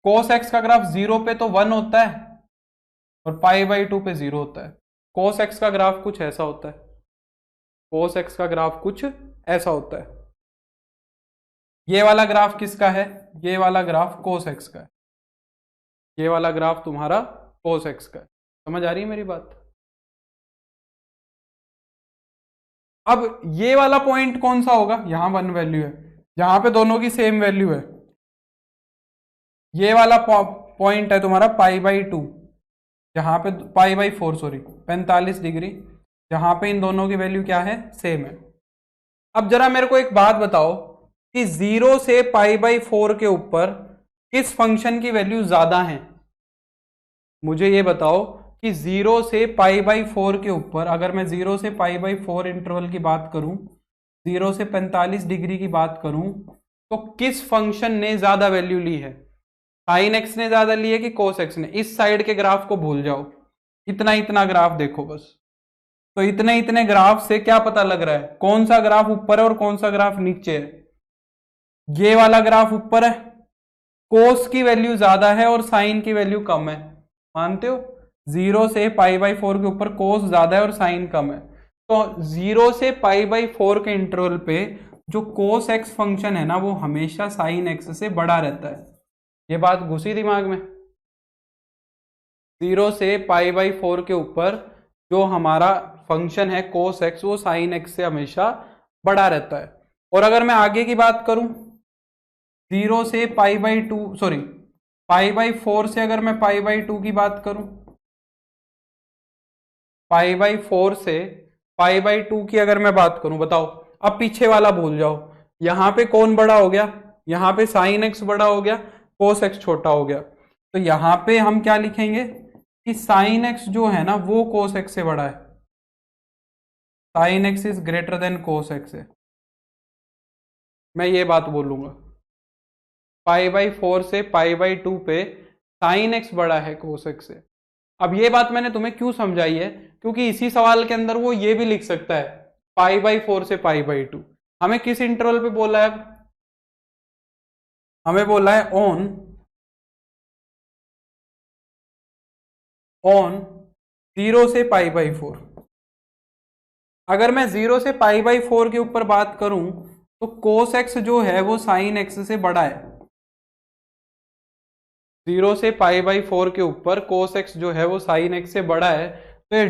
कोस एक्स का ग्राफ 0 पे तो 1 होता है और π/2 पे 0 होता है। कोस एक्स का ग्राफ कुछ ऐसा होता है, कोस एक्स का ग्राफ कुछ ऐसा होता है। ये वाला ग्राफ किसका है, ये वाला ग्राफ कोस एक्स का है, ये वाला ग्राफ तुम्हारा कोस एक्स का है। समझ आ रही है मेरी बात? अब ये वाला पॉइंट कौन सा होगा, यहां 1 वैल्यू है, जहां पे दोनों की सेम वैल्यू है। ये वाला पॉइंट है तुम्हारा π/2, जहां पे π/4 सॉरी 45 डिग्री, जहां पे इन दोनों की वैल्यू क्या है, सेम है। अब जरा मेरे को एक बात बताओ कि 0 से π/4 के ऊपर किस फंक्शन की वैल्यू ज्यादा है। मुझे ये बताओ कि 0 से π/4 के ऊपर, अगर मैं 0 से π/4 इंटरवल की बात करूं, 0 से 45 डिग्री की बात करूं, तो किस फंक्शन ने ज्यादा वैल्यू ली है, साइन एक्स ने ज्यादा ली है कि कोस एक्स ने। इस साइड के ग्राफ को भूल जाओ, इतना इतना ग्राफ देखो बस। तो इतने इतने ग्राफ से क्या पता लग रहा है कौन सा ग्राफ ऊपर है और कौन सा ग्राफ नीचे है। ये वाला ग्राफ ऊपर है, कोस की वैल्यू ज्यादा है और साइन की वैल्यू कम है, मानते हो? 0 से π/4 के ऊपर कोस ज्यादा है और साइन कम है। तो 0 से π/4 के इंटरवल पे जो कोस एक्स फंक्शन है ना, वो हमेशा साइन एक्स से बड़ा रहता है। ये बात घुसी दिमाग में? 0 से π/4 के ऊपर जो हमारा फंक्शन है कोस एक्स, वो साइन एक्स से हमेशा बड़ा रहता है। और अगर मैं आगे की बात करूं, 0 से π/2 सॉरी π/4 से अगर मैं π/2 की बात करूं, π/4 से π/2 की अगर मैं बात करूं, बताओ। अब पीछे वाला भूल जाओ, यहां पे कौन बड़ा हो गया, यहां पे साइन एक्स बड़ा हो गया, कोस एक्स छोटा हो गया। तो यहां पे हम क्या लिखेंगे कि साइन एक्स जो है ना, वो कोस एक्स से बड़ा है, sign x is greater then cos x है। मैं ये बात बोलूंगा, π/4 से π/2 पे साइन एक्स बड़ा है कोस एक्स से। अब ये बात मैंने तुम्हें क्यों समझाई है, क्योंकि इसी सवाल के अंदर वो ये भी लिख सकता है π/4 से π/2। हमें किस इंटरवल पे बोला है, हमें बोला है ऑन 0 से π/4। अगर मैं 0 से π/4 के ऊपर बात करूं, तो कोस एक्स जो है वो साइन एक्स से बड़ा है। 0 से π/4 के ऊपर कोस एक्स जो है वो साइन एक्स से बड़ा है। तो ये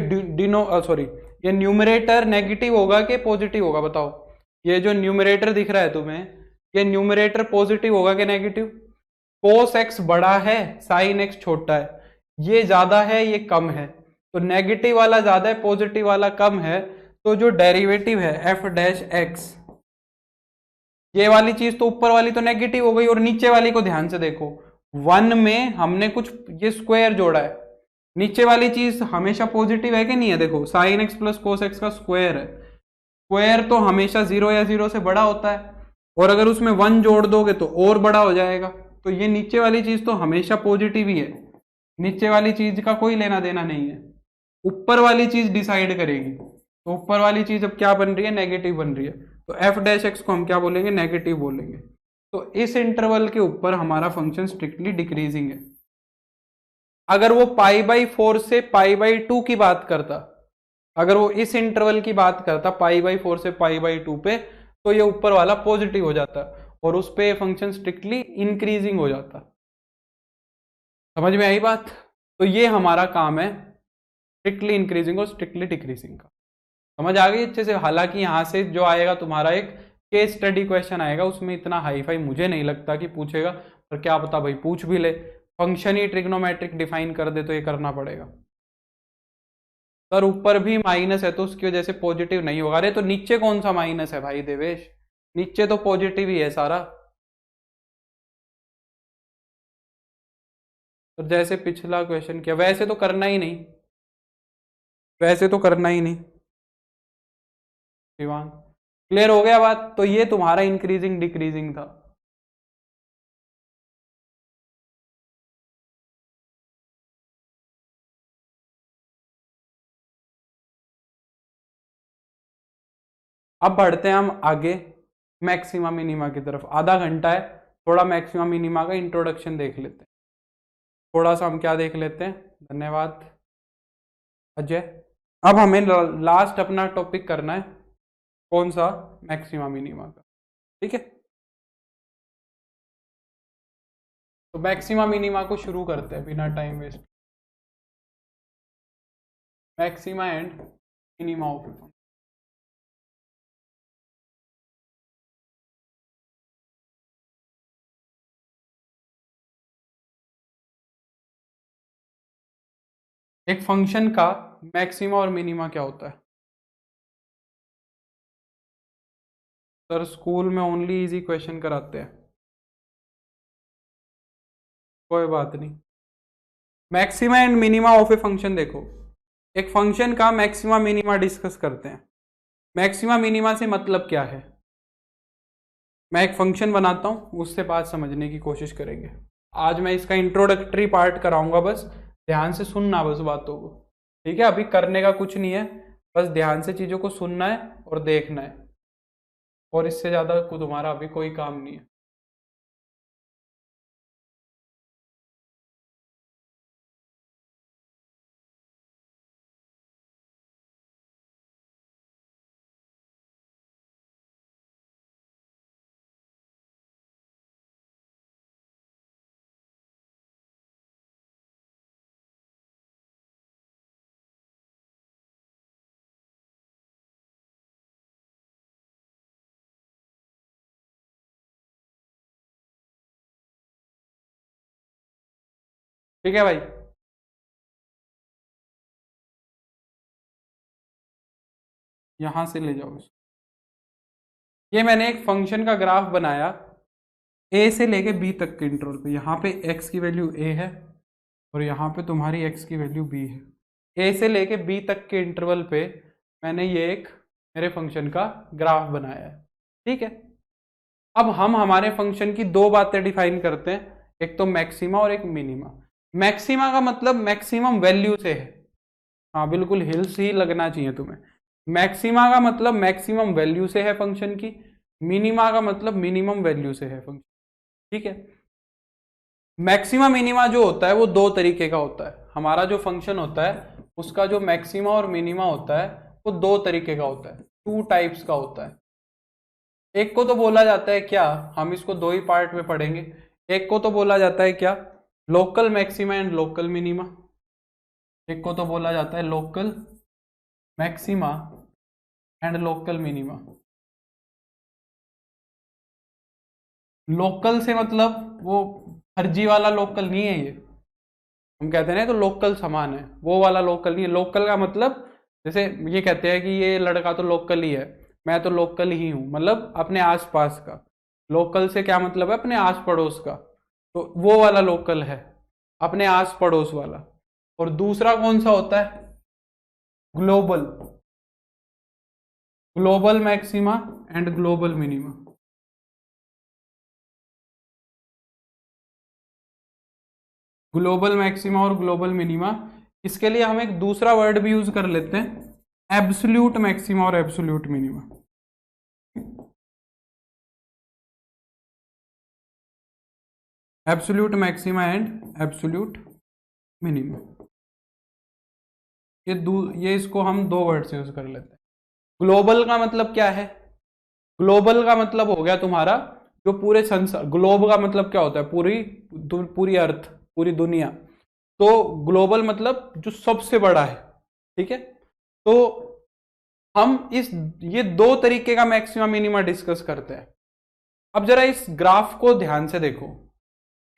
ये न्यूमरेटर नेगेटिव होगा कि पॉजिटिव होगा, बताओ। ये जो न्यूमरेटर दिख रहा है तुम्हें, ये न्यूमरेटर पॉजिटिव होगा कि नेगेटिव? कोस एक्स बड़ा है, साइन एक्स छोटा है, ये ज्यादा है, ये कम है। तो नेगेटिव वाला ज्यादा है, पॉजिटिव वाला कम है। तो जो डेरिवेटिव है f'(x), ये वाली चीज तो ऊपर वाली तो नेगेटिव हो गई, और नीचे वाली को ध्यान से देखो, 1 में हमने कुछ ये स्क्वायर जोड़ा है, नीचे वाली चीज हमेशा पॉजिटिव है कि नहीं है? देखो sign x plus cos x का स्क्वायर है, स्क्वायर तो हमेशा 0 या 0 से बड़ा होता है, और अगर उसमें 1 जोड़ दोगे तो और बड़ा हो जाएगा। तो ये नीचे वाली चीज तो हमेशा पॉजिटिव ही है, नीचे वाली चीज का कोई लेना देना नहीं है, ऊपर वाली चीज डिसाइड करेगी। तो ऊपर वाली चीज अब क्या बन रही है, नेगेटिव बन रही है। तो f'(x) को हम क्या बोलेंगे, नेगेटिव बोलेंगे। तो इस इंटरवल के ऊपर हमारा फंक्शन स्ट्रिक्टली डिक्रीजिंग है। अगर वो π/4 से π/2 की बात करता, अगर वो इस इंटरवल की बात करता π/4 से π/2 पे, तो ये ऊपर वाला पॉजिटिव हो जाता और उस पे फंक्शन स्ट्रिक्टली इंक्रीजिंग हो जाता। समझ में आई बात? तो ये हमारा काम है स्ट्रिक्टली इंक्रीजिंग और स्ट्रिक्टली डिक्रीजिंग का। समझ आ गई अच्छे से। हालांकि यहाँ से जो आएगा तुम्हारा एक केस स्टडी क्वेश्चन आएगा, उसमें इतना हाई फाई मुझे नहीं लगता कि पूछेगा, पर क्या पता भाई पूछ भी ले, फंक्शन ही ट्रिग्नोमेट्रिक डिफाइन कर दे तो ये करना पड़ेगा। सर ऊपर भी माइनस है तो उसकी वजह से पॉजिटिव नहीं होगा। अरे तो नीचे कौन सा माइनस है भाई देवेश, नीचे तो पॉजिटिव ही है सारा। तो जैसे पिछला क्वेश्चन किया वैसे तो करना ही नहीं, वैसे तो करना ही नहीं। शिवांग क्लियर हो गया बात। तो ये तुम्हारा इंक्रीजिंग डिक्रीजिंग था। अब बढ़ते हैं हम आगे मैक्सिमा मिनिमा की तरफ। आधा घंटा है, थोड़ा मैक्सिमा मिनिमा का इंट्रोडक्शन देख लेते हैं। थोड़ा सा हम क्या देख लेते हैं। धन्यवाद अजय। अब हमें लास्ट अपना टॉपिक करना है, कौन सा, मैक्सिमा मिनिमा का। ठीक है, तो मैक्सिमा मिनिमा को शुरू करते हैं बिना time waste. Maxima and minima of function. एक फंक्शन का मैक्सिमा और मिनिमा क्या होता है। सर स्कूल में ओनली इजी क्वेश्चन कराते हैं, कोई बात नहीं। Maxima and minima of a function देखो, एक फंक्शन का मैक्सिमा मिनिमा डिस्कस करते हैं। मैक्सिमा मिनिमा से मतलब क्या है, मैं एक फंक्शन बनाता हूं, उससे बात समझने की कोशिश करेंगे। आज मैं इसका इंट्रोडक्टरी पार्ट कराऊंगा, बस ध्यान से सुनना बस बातों को। ठीक है, अभी करने का कुछ नहीं है, बस ध्यान से चीजों को सुनना है और देखना है, और इससे ज्यादा तुम्हारा अभी कोई काम नहीं है। ठीक है भाई, यहां से ले जाओ। ये मैंने एक फंक्शन का ग्राफ बनाया ए से लेके बी तक के इंटरवल पे। यहाँ पे एक्स की वैल्यू ए है और यहाँ पे तुम्हारी एक्स की वैल्यू बी है। ए से लेके बी तक के इंटरवल पे मैंने ये एक मेरे फंक्शन का ग्राफ बनाया है। ठीक है, अब हम हमारे फंक्शन की दो बातें डिफाइन करते हैं, एक तो मैक्सिमा और एक मिनिमा। मैक्सिमा का मतलब मैक्सिमम वैल्यू से है। हाँ बिल्कुल, हिल्स ही लगना चाहिए तुम्हें। मैक्सिमा का मतलब मैक्सिमम वैल्यू से है फंक्शन की, मिनिमा का मतलब मिनिमम वैल्यू से है फंक्शन। ठीक है, मैक्सिमा मिनिमा जो होता है वो दो तरीके का होता है। हमारा जो फंक्शन होता है उसका जो मैक्सिमा और मिनिमा होता है वो दो तरीके का होता है, टू टाइप्स का होता है। एक को तो बोला जाता है क्या, हम इसको दो ही पार्ट में पढ़ेंगे। एक को तो बोला जाता है क्या, local maxima and local minima. एक को तो बोला जाता है local maxima and local minima. Local से मतलब वो फर्जी वाला लोकल नहीं है, ये हम कहते हैं ना तो लोकल समान है, वो वाला लोकल नहीं है। लोकल का मतलब जैसे ये कहते हैं कि ये लड़का तो लोकल ही है, मैं तो लोकल ही हूं, मतलब अपने आसपास का। लोकल से क्या मतलब है, अपने आस पड़ोस का, तो वो वाला लोकल है, अपने आस पड़ोस वाला। और दूसरा कौन सा होता है, global, global maxima and global minima. Global maxima और ग्लोबल मिनिमा, इसके लिए हम एक दूसरा वर्ड भी यूज कर लेते हैं, एब्सोल्यूट मैक्सिमा और absolute minima. Absolute maxima and absolute minima, ये इसको हम दो वर्ड से यूज कर लेते हैं। ग्लोबल का मतलब क्या है, ग्लोबल का मतलब हो गया तुम्हारा जो पूरे संसार, ग्लोब का मतलब क्या होता है, पूरी अर्थ, पूरी दुनिया। तो ग्लोबल मतलब जो सबसे बड़ा है, ठीक है, तो हम ये दो तरीके का मैक्सिमा मिनिमा डिस्कस करते हैं। अब जरा इस ग्राफ को ध्यान से देखो,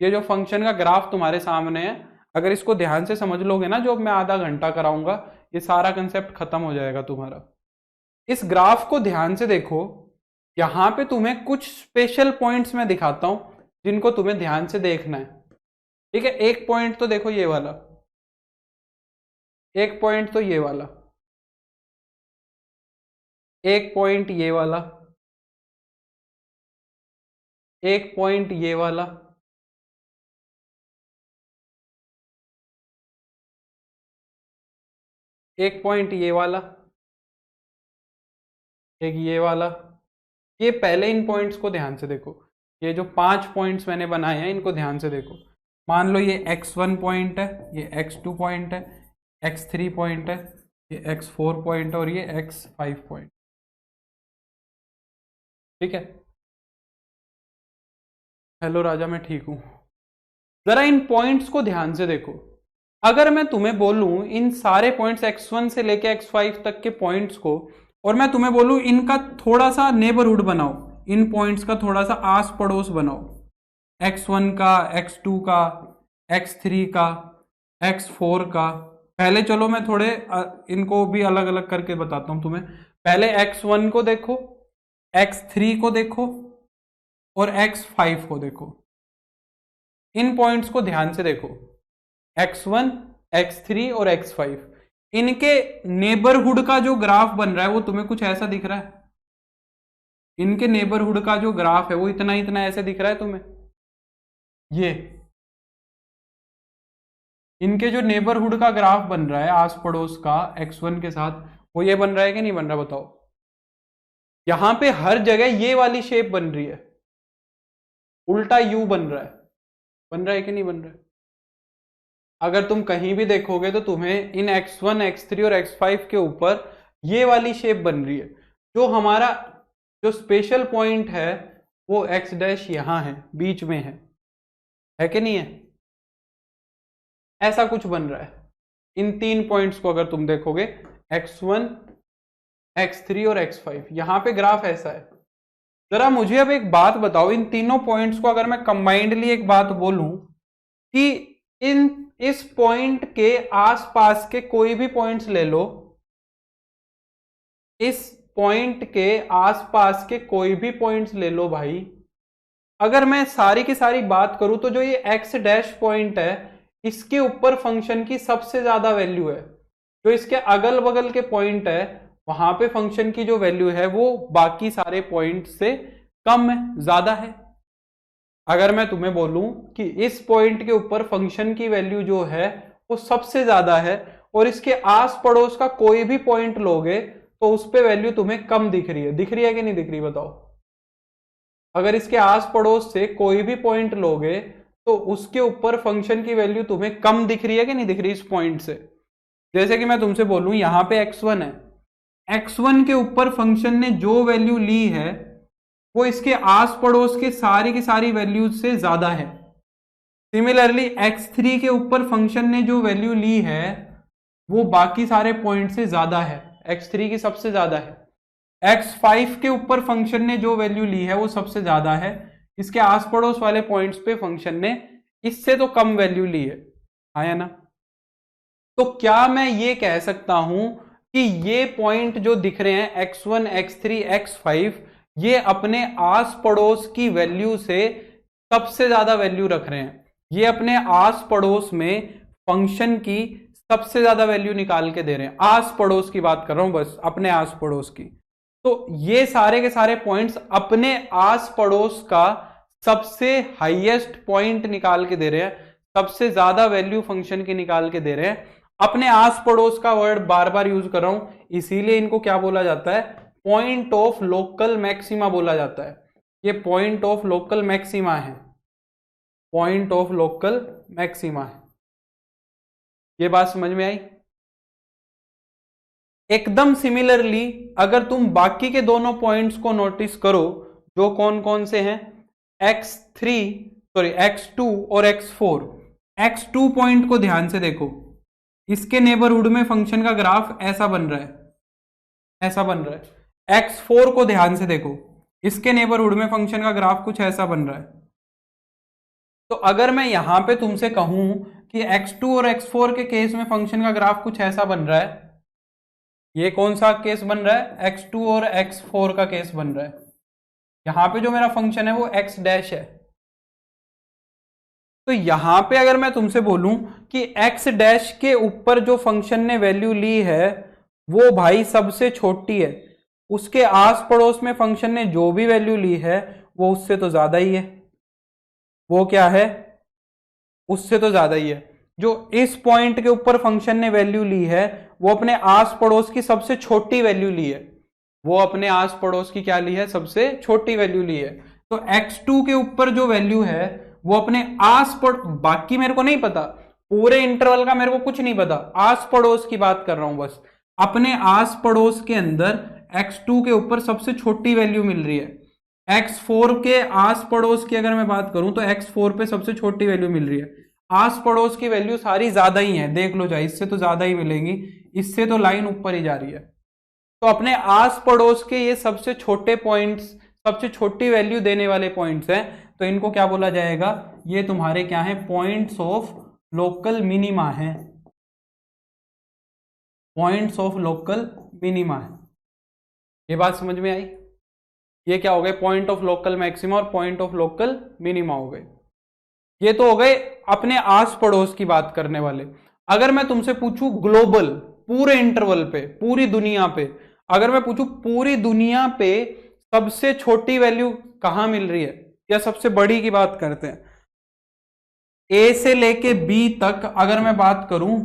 ये जो फंक्शन का ग्राफ तुम्हारे सामने है, अगर इसको ध्यान से समझ लोगे ना, जो मैं आधा घंटा कराऊंगा, ये सारा कंसेप्ट खत्म हो जाएगा तुम्हारा। इस ग्राफ को ध्यान से देखो, यहां पे तुम्हें कुछ स्पेशल पॉइंट्स मैं दिखाता हूं जिनको तुम्हें ध्यान से देखना है। ठीक है, एक पॉइंट तो देखो ये वाला, एक पॉइंट तो ये वाला, एक पॉइंट ये वाला, एक पॉइंट ये वाला, एक पॉइंट ये वाला, एक ये वाला। ये पहले इन पॉइंट्स को ध्यान से देखो, ये जो 5 पॉइंट्स मैंने बनाए हैं इनको ध्यान से देखो। मान लो ये x1 पॉइंट है, ये x2 पॉइंट है, x3 पॉइंट है, ये x4 पॉइंट है और ये x5 पॉइंट। ठीक है, हेलो राजा, मैं ठीक हूं। जरा इन पॉइंट्स को ध्यान से देखो, अगर मैं तुम्हें बोलूं इन सारे पॉइंट्स x1 से लेके x5 तक के पॉइंट्स को, और मैं तुम्हें बोलूं इनका थोड़ा सा नेबरहुड बनाओ, इन पॉइंट्स का थोड़ा सा आस पड़ोस बनाओ, x1 का, x2 का, x3 का, x4 का। पहले चलो मैं थोड़े इनको भी अलग अलग करके बताता हूं तुम्हें। पहले x1 को देखो, x3 को देखो और x5 को देखो। इन पॉइंट्स को ध्यान से देखो, x1, x3 और x5, इनके नेबरहुड का जो ग्राफ बन रहा है वो तुम्हें कुछ ऐसा दिख रहा है। इनके नेबरहुड का जो ग्राफ है वो इतना इतना ऐसे दिख रहा है तुम्हें। ये इनके जो नेबरहुड का ग्राफ बन रहा है आस पड़ोस का x1 के साथ, वो ये बन रहा है कि नहीं बन रहा बताओ। यहां पे हर जगह ये वाली शेप बन रही है, उल्टा यू बन रहा है कि नहीं बन रहा है। अगर तुम कहीं भी देखोगे तो तुम्हें इन x1, x3 और x5 के ऊपर ये वाली शेप बन रही है। जो हमारा जो स्पेशल पॉइंट है वो x डैश यहां है, बीच में है कि नहीं है। ऐसा कुछ बन रहा है। इन 3 पॉइंट्स को अगर तुम देखोगे, x1, x3 और x5, यहां पे ग्राफ ऐसा है। जरा मुझे अब एक बात बताओ, इन तीनों पॉइंट्स को अगर मैं कंबाइंडली एक बात बोलूं कि इस पॉइंट के आसपास के कोई भी पॉइंट्स ले लो, इस पॉइंट के आसपास के कोई भी पॉइंट्स ले लो भाई, अगर मैं सारी की सारी बात करूं तो जो ये x डैश पॉइंट है इसके ऊपर फंक्शन की सबसे ज्यादा वैल्यू है। जो इसके अगल बगल के पॉइंट है वहां पे फंक्शन की जो वैल्यू है वो बाकी सारे पॉइंट से कम है, ज्यादा है। अगर मैं तुम्हें बोलूं कि इस पॉइंट के ऊपर फंक्शन की वैल्यू जो है वो सबसे ज्यादा है और इसके आस पड़ोस का कोई भी पॉइंट लोगे तो उस पे वैल्यू तुम्हें कम दिख रही है कि नहीं दिख रही बताओ। अगर इसके आस पड़ोस से कोई भी पॉइंट लोगे तो उसके ऊपर फंक्शन की वैल्यू तुम्हें कम दिख रही है कि नहीं दिख रही इस पॉइंट से। जैसे कि मैं तुमसे बोलूं यहां पे x1 है, x1 के ऊपर फंक्शन ने जो वैल्यू ली है वो इसके आस पड़ोस के सारी की सारी वैल्यूज से ज्यादा है। सिमिलरली x3 के ऊपर फंक्शन ने जो वैल्यू ली है वो बाकी सारे पॉइंट से ज्यादा है, x3 की सबसे ज्यादा है। x5 के ऊपर फंक्शन ने जो वैल्यू ली है वो सबसे ज्यादा है, इसके आस पड़ोस वाले पॉइंट्स पे फंक्शन ने इससे तो कम वैल्यू ली है, आया ना। तो क्या मैं ये कह सकता हूं कि ये पॉइंट जो दिख रहे हैं x1, x3, x5, ये अपने आस पड़ोस की वैल्यू से सबसे ज्यादा वैल्यू रख रहे हैं। ये अपने आस पड़ोस में फंक्शन की सबसे ज्यादा वैल्यू निकाल के दे रहे हैं। आस पड़ोस की बात कर रहा हूं, बस अपने आस पड़ोस की। तो ये सारे के सारे पॉइंट्स अपने आस पड़ोस का सबसे हाईएस्ट पॉइंट निकाल के दे रहे हैं, सबसे ज्यादा वैल्यू फंक्शन की निकाल के दे रहे हैं। अपने आस पड़ोस का वर्ड बार बार यूज कर रहा हूं, इसीलिए इनको क्या बोला जाता है, पॉइंट ऑफ लोकल मैक्सिमा बोला जाता है। ये पॉइंट ऑफ लोकल मैक्सिमा है, पॉइंट ऑफ लोकल मैक्सिमा है। ये बात समझ में आई। एकदम सिमिलरली अगर तुम बाकी के दोनों पॉइंट्स को नोटिस करो, जो कौन कौन से हैं, x2 और x4। x2 पॉइंट को ध्यान से देखो, इसके नेबरहुड में फंक्शन का ग्राफ ऐसा बन रहा है, ऐसा बन रहा है। x4 को ध्यान से देखो, इसके नेबरहुड में फंक्शन का ग्राफ कुछ ऐसा बन रहा है। तो अगर मैं यहां पे तुमसे कहूं कि x2 और x4 के केस में फंक्शन का ग्राफ कुछ ऐसा बन रहा है, ये कौन सा केस बन रहा है? x2 और x4 का केस बन रहा है। यहां पे जो मेरा फंक्शन है वो x डैश है। तो यहां पे अगर मैं तुमसे बोलूं कि x डैश के ऊपर जो फंक्शन ने वैल्यू ली है वो भाई सबसे छोटी है, उसके आस पड़ोस में फंक्शन ने जो भी वैल्यू ली है वो उससे तो ज्यादा ही है। वो क्या है? उससे तो ज्यादा ही है। जो इस पॉइंट के ऊपर फंक्शन ने वैल्यू ली है वो अपने आस पड़ोस की सबसे छोटी वैल्यू ली है। वो अपने आस पड़ोस की क्या ली है? सबसे छोटी वैल्यू ली है। तो x2 के ऊपर जो वैल्यू है वो अपने आस पड़ोस, बाकी मेरे को नहीं पता, पूरे इंटरवल का मेरे को कुछ नहीं पता, आस पड़ोस की बात कर रहा हूं बस। अपने आस पड़ोस के अंदर x2 के ऊपर सबसे छोटी वैल्यू मिल रही है। x4 के आस पड़ोस की अगर मैं बात करूं तो x4 पे सबसे छोटी वैल्यू मिल रही है। आस पड़ोस की वैल्यू सारी ज्यादा ही है, देख लो जाए, इससे तो ज्यादा ही मिलेंगी, इससे तो लाइन ऊपर ही जा रही है। तो अपने आस पड़ोस के ये सबसे छोटे पॉइंट्स, सबसे छोटी वैल्यू देने वाले पॉइंट्स हैं, तो इनको क्या बोला जाएगा? ये तुम्हारे क्या है? पॉइंट्स ऑफ लोकल मिनिमा है। पॉइंट्स ऑफ लोकल मिनिमा है। ये बात समझ में आई? ये क्या हो गए? पॉइंट ऑफ लोकल मैक्सिमा और पॉइंट ऑफ लोकल मिनिमा हो गए। ये तो हो गए अपने आस पड़ोस की बात करने वाले। अगर मैं तुमसे पूछूं ग्लोबल, पूरे इंटरवल पे, पूरी दुनिया पे, अगर मैं पूछूं पूरी दुनिया पे सबसे छोटी वैल्यू कहां मिल रही है, या सबसे बड़ी की बात करते हैं, ए से लेके बी तक अगर मैं बात करूं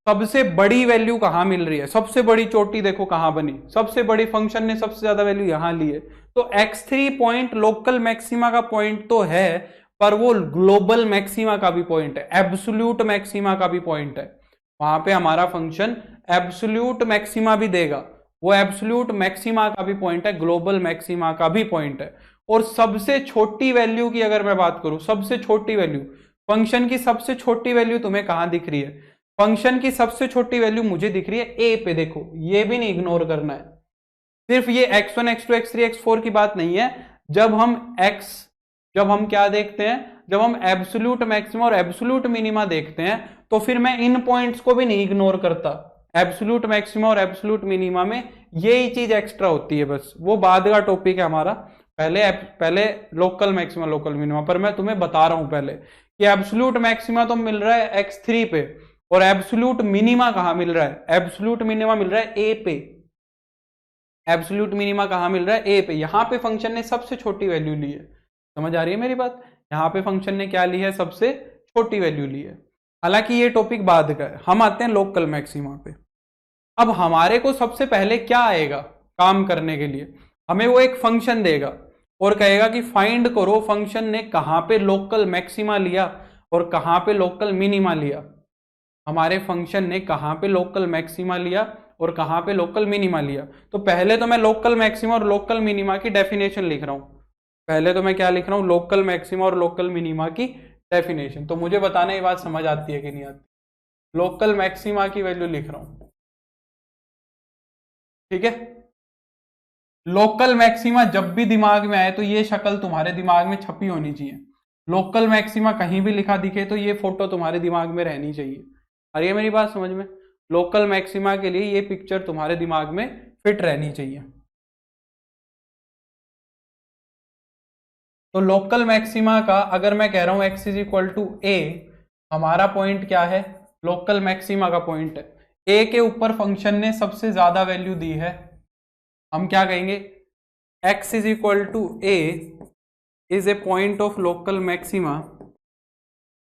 सबसे बड़ी वैल्यू कहां मिल रही है, सबसे बड़ी चोटी देखो कहां बनी, सबसे बड़ी फंक्शन ने सबसे ज्यादा वैल्यू यहां ली है। तो x3 पॉइंट लोकल मैक्सिमा का पॉइंट तो है, पर वो ग्लोबल मैक्सिमा का भी पॉइंट है, एब्सोल्यूट मैक्सिमा का भी पॉइंट है। वहां पे हमारा फंक्शन एब्सोल्यूट मैक्सिमा भी देगा, वो एब्सोल्यूट मैक्सिमा का भी पॉइंट है, ग्लोबल मैक्सिमा का भी पॉइंट है। और सबसे छोटी वैल्यू की अगर मैं बात करूं, सबसे छोटी वैल्यू, फंक्शन की सबसे छोटी वैल्यू तुम्हें कहां दिख रही है? फंक्शन की सबसे छोटी वैल्यू मुझे दिख रही है ए पे। देखो ये भी नहीं इग्नोर करना है। सिर्फ ये x1 x2 x3 x4 की बात नहीं है। जब हम क्या देखते हैं, जब हम एब्सोल्यूट मैक्सिमा और एब्सोल्यूट मिनिमा देखते हैं तो फिर मैं इन पॉइंट्स को भी नहीं इग्नोर करता। एब्सोल्यूट मैक्सिमा और एब्सोल्यूट मिनिमा में यही चीज एक्स्ट्रा होती है, बस वो बाद का टॉपिक है हमारा। पहले लोकल मैक्सिमा लोकल मिनिमा पर मैं तुम्हें बता रहा हूं पहले कि एब्सोल्यूट मैक्सिमा तो मिल रहा है x3 पे, और एब्सोल्यूट मिनिमा कहां मिल रहा है? एब्सोल्यूट मिनिमा मिल रहा है ए पे। एब्सोल्यूट मिनिमा कहां मिल रहा है? ए पे। यहां पे फंक्शन ने सबसे छोटी वैल्यू ली है। समझ आ रही है मेरी बात? यहां पे फंक्शन ने क्या ली है? सबसे छोटी वैल्यू ली है। हालांकि ये टॉपिक बाद का है, हम आते हैं लोकल मैक्सिमा पे। अब हमारे को सबसे पहले क्या आएगा काम करने के लिए? हमें वो एक फंक्शन देगा और कहेगा कि फाइंड करो फंक्शन ने कहां पे लोकल मैक्सिमा लिया और कहां पे लोकल मिनिमा लिया। हमारे फंक्शन ने कहां पे लोकल मैक्सिमा लिया और कहां पे लोकल मिनिमा लिया। तो पहले तो मैं लोकल मैक्सिमा और लोकल मिनिमा की डेफिनेशन लिख रहा हूं। पहले तो मैं क्या लिख रहा हूं? लोकल मैक्सिमा और लोकल मिनिमा की डेफिनेशन। तो मुझे बताना ये बात समझ आती है कि नहीं आती? लोकल मैक्सिमा की वैल्यू लिख रहा हूं, ठीक है। लोकल मैक्सिमा जब भी दिमाग में आए तो ये शक्ल तुम्हारे दिमाग में छपी होनी चाहिए। लोकल मैक्सिमा कहीं भी लिखा दिखे तो ये फोटो तुम्हारे दिमाग में रहनी चाहिए। और ये मेरी बात समझ में? लोकल मैक्सिमा के लिए ये पिक्चर तुम्हारे दिमाग में फिट रहनी चाहिए। तो लोकल मैक्सिमा का अगर मैं कह रहा हूं x इज इक्वल टू ए, हमारा पॉइंट क्या है? लोकल मैक्सिमा का पॉइंट है ए के ऊपर फंक्शन ने सबसे ज्यादा वैल्यू दी है। हम क्या कहेंगे? x is equal to A is a point of local maxima,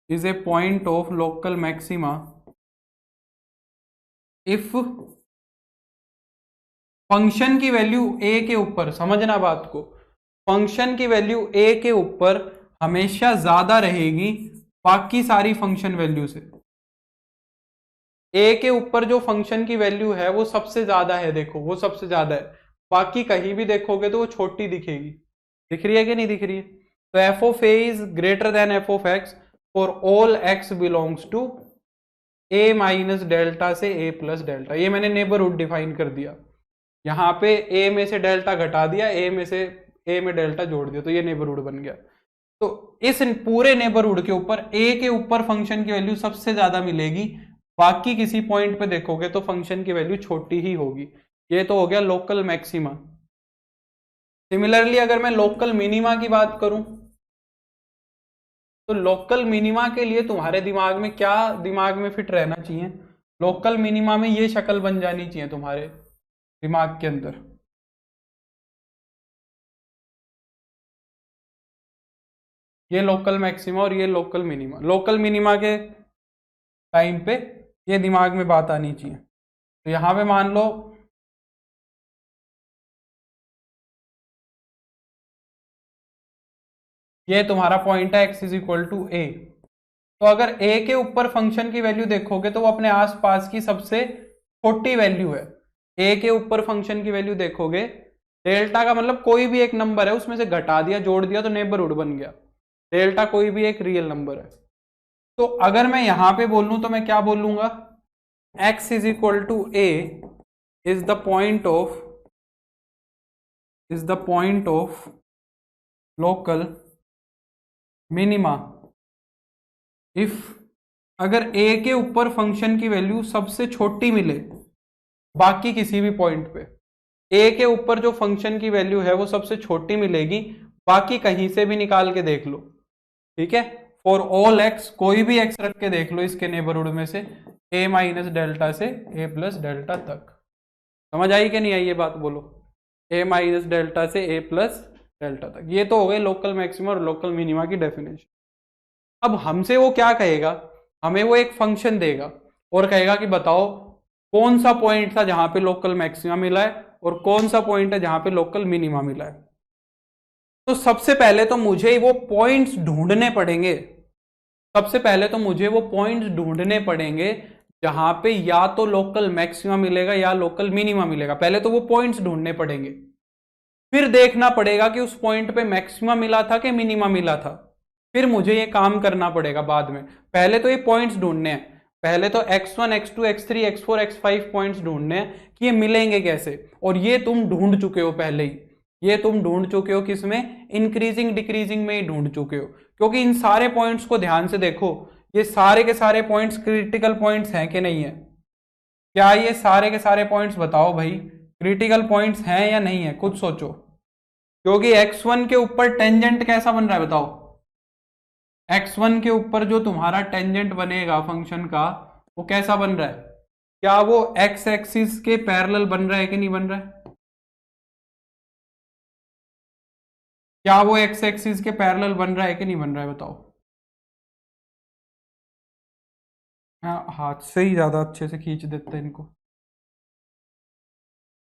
is a point of local maxima if function की वैल्यू ए के ऊपर, समझना बात को, फंक्शन की वैल्यू ए के ऊपर हमेशा ज्यादा रहेगी बाकी सारी फंक्शन वैल्यू से। ए के ऊपर जो फंक्शन की वैल्यू है वो सबसे ज्यादा है, देखो वो सबसे ज्यादा है, बाकी कहीं भी देखोगे तो वो छोटी दिखेगी। दिख रही है कि नहीं दिख रही है? तो f of A is greater than f of x for all x belongs to A minus delta से ए प्लस डेल्टा, ये मैंने नेबरहुड डिफाइन कर दिया। यहाँ पे ए में से डेल्टा घटा दिया, ए में डेल्टा जोड़ दिया, तो ये नेबरहुड बन गया। तो इस पूरे नेबरहुड के ऊपर ए के ऊपर फंक्शन की वैल्यू सबसे ज्यादा मिलेगी, बाकी किसी पॉइंट पे देखोगे तो फंक्शन की वैल्यू छोटी ही होगी। ये तो हो गया लोकल मैक्सिमा। सिमिलरली अगर मैं लोकल मिनिमा की बात करूं, तो लोकल मिनिमा के लिए तुम्हारे दिमाग में क्या दिमाग में फिट रहना चाहिए? लोकल मिनिमा में ये शक्ल बन जानी चाहिए तुम्हारे दिमाग के अंदर। ये लोकल मैक्सिमा और ये लोकल मिनिमा। लोकल मिनिमा के टाइम पे ये दिमाग में बात आनी चाहिए। तो यहां पे मान लो ये तुम्हारा पॉइंट है x इज इक्वल टू ए। तो अगर a के ऊपर फंक्शन की वैल्यू देखोगे तो वो अपने आसपास की सबसे छोटी वैल्यू है। a के ऊपर फंक्शन की वैल्यू देखोगे, डेल्टा का मतलब कोई भी एक नंबर है उसमें से घटा दिया जोड़ दिया तो नेबरहुड बन गया। डेल्टा कोई भी एक रियल नंबर है। तो अगर मैं यहां पे बोलूं तो मैं क्या बोलूंगा? x is equal to A is the point of local minima if, अगर a के ऊपर फंक्शन की वैल्यू सबसे छोटी मिले बाकी किसी भी पॉइंट पे, a के ऊपर जो फंक्शन की वैल्यू है वो सबसे छोटी मिलेगी, बाकी कहीं से भी निकाल के देख लो, ठीक है। फॉर ऑल x, कोई भी x रख के देख लो इसके नेबरहुड में से, a माइनस डेल्टा से a प्लस डेल्टा तक। समझ आई कि नहीं आई ये बात? बोलो। a माइनस डेल्टा से a प्लस डेल्टा तक। ये तो हो गई लोकल मैक्सिमा और लोकल मिनिमा की डेफिनेशन। अब हमसे वो क्या कहेगा? हमें वो एक फंक्शन देगा और कहेगा कि बताओ कौन सा पॉइंट था जहां पे लोकल मैक्सिमा मिला है और कौन सा पॉइंट है जहां पे लोकल मिनिमा मिला है। तो सबसे पहले तो मुझे वो पॉइंट्स ढूंढने पड़ेंगे। सबसे पहले तो मुझे वो पॉइंट्स ढूंढने पड़ेंगे जहां पे या तो लोकल मैक्सिमा मिलेगा या लोकल मिनिमा मिलेगा। पहले तो वो पॉइंट्स ढूंढने पड़ेंगे, फिर देखना पड़ेगा कि उस पॉइंट पे मैक्सिमा मिला था कि मिनिमा मिला था। फिर मुझे ये काम करना पड़ेगा बाद में। पहले तो ये पॉइंट्स ढूंढने हैं, पहले तो x1 x2 x3 x4 x5 points ढूंढने हैं कि ये मिलेंगे कैसे। और ये तुम ढूंढ चुके हो पहले ही, ये तुम ढूंढ चुके हो किसमें? इंक्रीजिंग डिक्रीजिंग में ही ढूंढ चुके हो। क्योंकि इन सारे पॉइंट्स को ध्यान से देखो, ये सारे के सारे पॉइंट्स क्रिटिकल पॉइंट्स हैं कि नहीं है? क्या ये सारे के सारे पॉइंट्स बताओ भाई क्रिटिकल पॉइंट्स हैं या नहीं है? खुद सोचो। क्योंकि x1 के ऊपर टेंजेंट कैसा बन रहा है बताओ? x1 के ऊपर जो तुम्हारा टेंजेंट बनेगा फंक्शन का वो कैसा बन रहा है? क्या वो x एक्सिस के पैरेलल बन रहा है कि नहीं बन रहा है? क्या वो x एक्सिस के पैरेलल बन रहा है कि नहीं बन रहा है बताओ? हाँ, हाथ से ही ज्यादा अच्छे से खींच देते हैं इनको।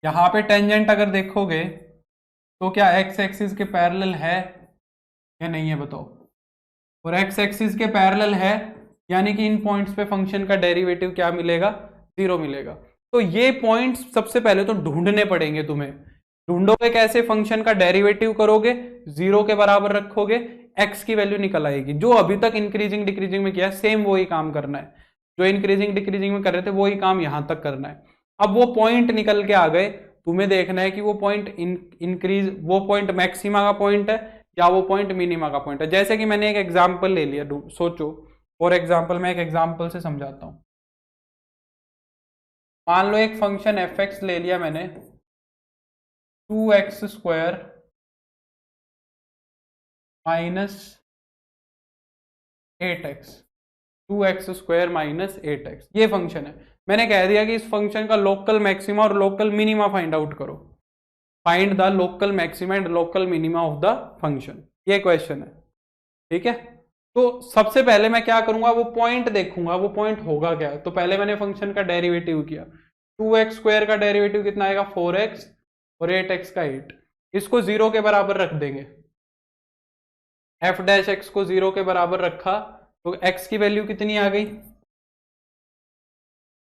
यहां पे टेंजेंट अगर देखोगे तो क्या x एक्सिस के पैरेलल है या नहीं है बताओ? और x एक्सिस के पैरेलल है, यानी कि इन पॉइंट्स पे फंक्शन का डेरिवेटिव क्या मिलेगा? 0 मिलेगा। तो ये पॉइंट्स सबसे पहले तो ढूंढने पड़ेंगे तुम्हें। ढूंढोगे कैसे? फंक्शन का डेरिवेटिव करोगे, 0 के बराबर रखोगे, x की वैल्यू निकल आएगी। जो अभी तक इंक्रीजिंग डिक्रीजिंग में किया सेम वही काम करना है, जो इंक्रीजिंग डिक्रीजिंग में कर रहे थे वही काम यहां तक करना है। अब वो पॉइंट निकल के आ गए, तुम्हें देखना है कि वो पॉइंट इंक्रीज, वो पॉइंट मैक्सिमा का पॉइंट है या वो पॉइंट मिनिमा का पॉइंट है। जैसे कि मैंने एक एग्जांपल ले लिया, सोचो। और एग्जांपल, मैं एक एग्जांपल से समझाता हूं। मान लो एक फंक्शन एफ एक्स ले लिया मैंने, 2x square minus 8x, 2x square minus 8x, ये फंक्शन है। मैंने कह दिया कि इस फंक्शन का लोकल मैक्सिमा और लोकल मिनिमा फाइंड आउट करो। Find the local maxima and local minima of the function, ये क्वेश्चन है, ठीक है। तो सबसे पहले मैं क्या करूंगा? वो पॉइंट देखूंगा, वो पॉइंट होगा क्या। तो पहले मैंने फंक्शन का डेरिवेटिव किया, 2x स्क्वायर का डेरिवेटिव कितना आएगा? 4x, और 8x का 8। इसको 0 के बराबर रख देंगे, f डैश x को 0 के बराबर रखा तो x की वैल्यू कितनी आ गई?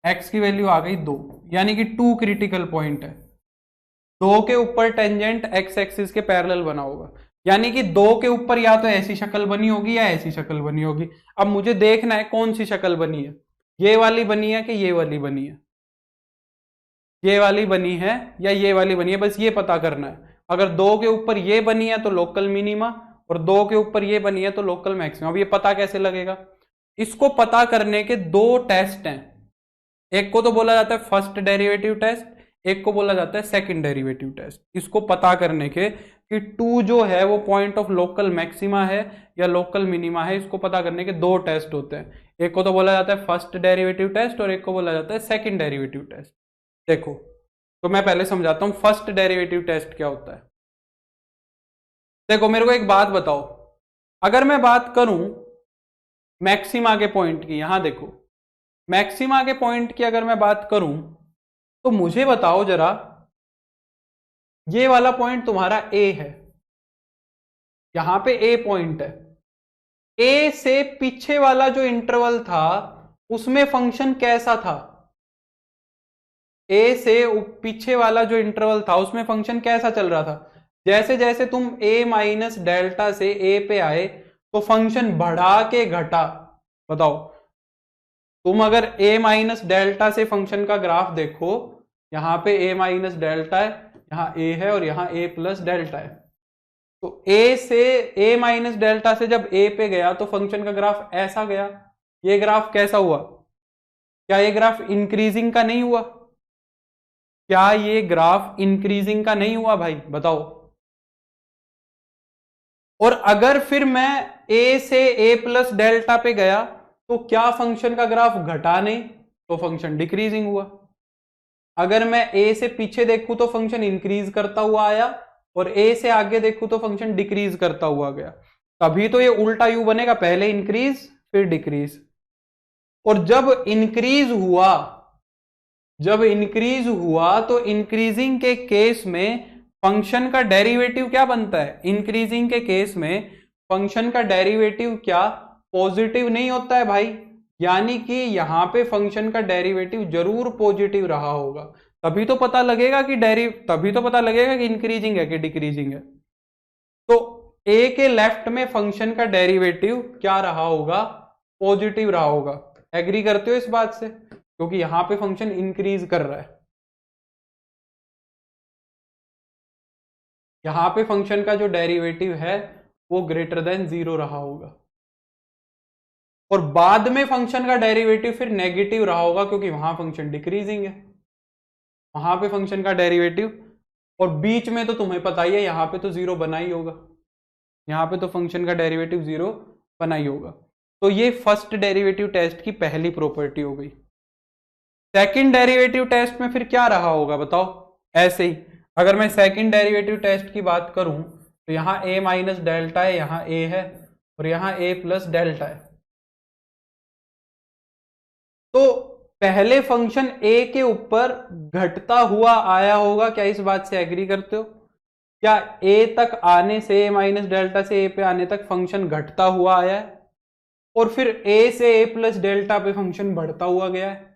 x की वैल्यू आ गई 2, यानी कि 2 क्रिटिकल पॉइंट है। 2 के ऊपर टेंजेंट x एक्सिस के पैरेलल बना होगा, यानी कि 2 के ऊपर या तो ऐसी शक्ल बनी होगी या ऐसी शक्ल बनी होगी। अब मुझे देखना है कौन सी शक्ल बनी है। ये वाली बनी है कि ये वाली बनी है, ये वाली बनी है या ये वाली बनी है, बस ये पता करना है। अगर 2 के ऊपर ये बनी है तो लोकल मिनिमा, और 2 के ऊपर ये बनी है तो लोकल मैक्सिमम। अब ये पता कैसे लगेगा? इसको पता करने के 2 टेस्ट हैं। एक को तो बोला जाता है फर्स्ट डेरिवेटिव टेस्ट, एक को बोला जाता है सेकंड डेरिवेटिव टेस्ट। इसको पता करने के कि 2 जो है वो पॉइंट ऑफ लोकल मैक्सिमा है या लोकल मिनिमा है, इसको पता करने के 2 टेस्ट होते हैं। एक को तो बोला जाता है फर्स्ट डेरिवेटिव टेस्ट और एक को बोला जाता है सेकंड डेरिवेटिव टेस्ट। देखो, तो मैं पहले समझाता हूं फर्स्ट डेरिवेटिव टेस्ट क्या होता है। देखो, मेरे को एक बात बताओ, अगर मैं बात करूं मैक्सिमा के पॉइंट की, यहां देखो मैक्सिमा के पॉइंट की अगर मैं बात करूं तो मुझे बताओ जरा, ये वाला पॉइंट तुम्हारा ए है, यहां पे ए पॉइंट है, ए से पीछे वाला जो इंटरवल था उसमें फंक्शन कैसा था? ए से पीछे वाला जो इंटरवल था उसमें फंक्शन कैसा चल रहा था? जैसे जैसे तुम a माइनस डेल्टा से a पे आए तो फंक्शन बढ़ा के घटा। बताओ, तुम अगर a माइनस डेल्टा से फंक्शन का ग्राफ देखो, यहां पे a माइनस डेल्टा है, यहां a है और यहां a प्लस डेल्टा है। तो a से a माइनस डेल्टा से जब a पे गया तो फंक्शन का ग्राफ ऐसा गया। ये ग्राफ कैसा हुआ? क्या ये ग्राफ इंक्रीजिंग का नहीं हुआ? क्या ये ग्राफ इंक्रीजिंग का नहीं हुआ भाई? बताओ। और अगर फिर मैं a से a प्लस डेल्टा पे गया तो क्या फंक्शन का ग्राफ घटा नहीं, तो फंक्शन डिक्रीजिंग हुआ। अगर मैं a से पीछे देखूं तो फंक्शन इंक्रीज करता हुआ आया, और a से आगे देखूं तो फंक्शन डिक्रीज करता हुआ गया। तभी तो ये उल्टा यू बनेगा, पहले इंक्रीज फिर डिक्रीज। और जब इंक्रीज हुआ तो इंक्रीजिंग के केस में फंक्शन का डेरिवेटिव क्या बनता है? इंक्रीजिंग के केस में फंक्शन का डेरिवेटिव क्या पॉजिटिव नहीं होता है भाई? यानी कि यहां पे फंक्शन का डेरिवेटिव जरूर पॉजिटिव रहा होगा, तभी तो पता लगेगा कि इंक्रीजिंग है कि डिक्रीजिंग है। तो ए के लेफ्ट में फंक्शन का डेरिवेटिव क्या रहा होगा? पॉजिटिव रहा होगा। एग्री करते हो इस बात से? क्योंकि यहां पे फंक्शन इंक्रीज कर रहा है, यहां पे फंक्शन का जो डेरिवेटिव है वो ग्रेटर देन 0 रहा होगा, और बाद में फंक्शन का डेरिवेटिव फिर नेगेटिव रहा होगा क्योंकि वहां फंक्शन डिक्रीजिंग है, वहां पे फंक्शन का डेरिवेटिव। और बीच में तो तुम्हें पता ही है, यहां पे तो 0 बना ही होगा, यहां पे तो फंक्शन का डेरिवेटिव 0 बना ही होगा। तो ये फर्स्ट डेरिवेटिव टेस्ट की पहली प्रॉपर्टी हो गई। सेकंड डेरिवेटिव टेस्ट में फिर क्या रहा होगा बताओ? ऐसे ही अगर मैं सेकंड डेरिवेटिव टेस्ट की बात करूं तो यहां a माइनस डेल्टा है, यहां a है और यहां a प्लस डेल्टा है। तो पहले फंक्शन a के ऊपर घटता हुआ आया होगा, क्या इस बात से एग्री करते हो? क्या a तक आने से, a माइनस डेल्टा से a पे आने तक फंक्शन घटता हुआ आया है, और फिर a से a प्लस डेल्टा पे फंक्शन बढ़ता हुआ गया है।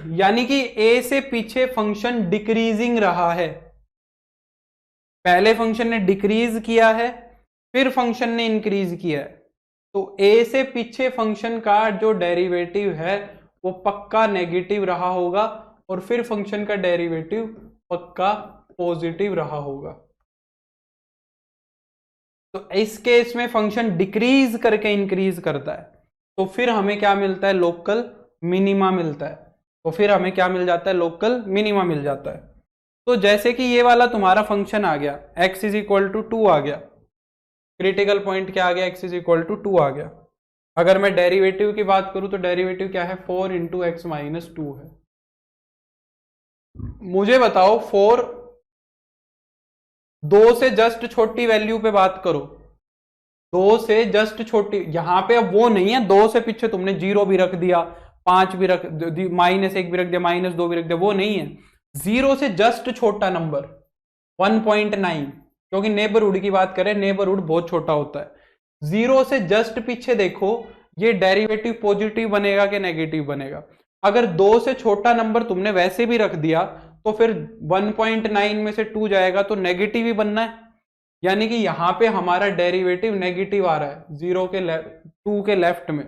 यानी कि a से पीछे फंक्शन डिक्रीजिंग रहा है। पहले फंक्शन ने डिक्रीज किया है, फिर फंक्शन ने इंक्रीज किया है। तो a से पीछे फंक्शन का जो डेरिवेटिव है वो पक्का नेगेटिव रहा होगा, और फिर फंक्शन का डेरिवेटिव पक्का पॉजिटिव रहा होगा। तो इस केस में फंक्शन डिक्रीज करके इंक्रीज करता है, तो फिर हमें क्या मिलता है? लोकल मिनिमा मिलता है। तो फिर हमें क्या मिल जाता है? लोकल मिनिमा मिल जाता है। तो जैसे कि ये वाला तुम्हारा फंक्शन आ गया, x इज इक्वल टू 2 आ गया, क्रिटिकल पॉइंट क्या आ गया? x इज इक्वल टू 2 आ गया। अगर मैं डेरिवेटिव की बात करूं तो डेरिवेटिव क्या है? 4 इंटू एक्स माइनस 2 है। मुझे बताओ, 4 2 से जस्ट छोटी वैल्यू पे बात करो, 2 से जस्ट छोटी, यहां पे अब वो नहीं है 2 से पीछे तुमने 0 भी रख दिया, 5 भी रख, -1 भी रख दिया, -2 भी रख दिया, वो नहीं है। 0 से जस्ट छोटा नंबर 1.9, क्योंकि नेबरहुड की बात करें, नेबरहुड बहुत छोटा होता है। 0 से जस्ट पीछे देखो, ये डेरिवेटिव पॉजिटिव बनेगा कि नेगेटिव बनेगा? अगर 2 से छोटा नंबर तुमने वैसे भी रख दिया तो फिर 1.9 में से 2 जाएगा तो नेगेटिव ही बनना है। यानी कि यहां पे हमारा डेरिवेटिव नेगेटिव आ रहा है 2 के लेफ्ट में।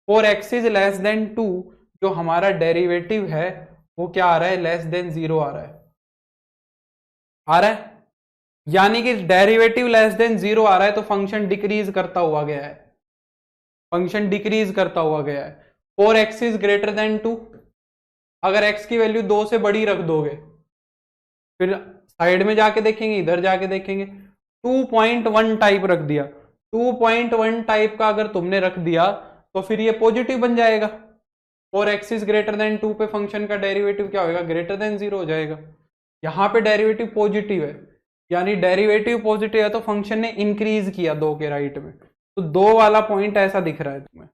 For x is less then 2 जो हमारा डेरिवेटिव है वो क्या आ रहा है, लेस देन 0 आ रहा है, यानी कि डेरिवेटिव लेस देन 0 आ रहा है तो फंक्शन डिक्रीज करता हुआ गया है, फंक्शन डिक्रीज करता हुआ गया है। For x is greater then 2, अगर एक्स की वैल्यू 2 से बड़ी रख दोगे, फिर साइड में जाके देखेंगे, इधर जाके देखेंगे, 2.1 टाइप रख दिया, 2.1 टाइप का अगर तुमने रख दिया तो फिर ये पॉजिटिव बन जाएगा। और एक्स इज ग्रेटर देन 2 पे फंक्शन का डेरिवेटिव क्या होगा, ग्रेटर देन 0 हो जाएगा। यहां पे डेरिवेटिव पॉजिटिव है, यानी डेरिवेटिव पॉजिटिव है तो फंक्शन ने इंक्रीज किया 2 के राइट में, तो 2 वाला पॉइंट ऐसा दिख रहा है तुम्हें,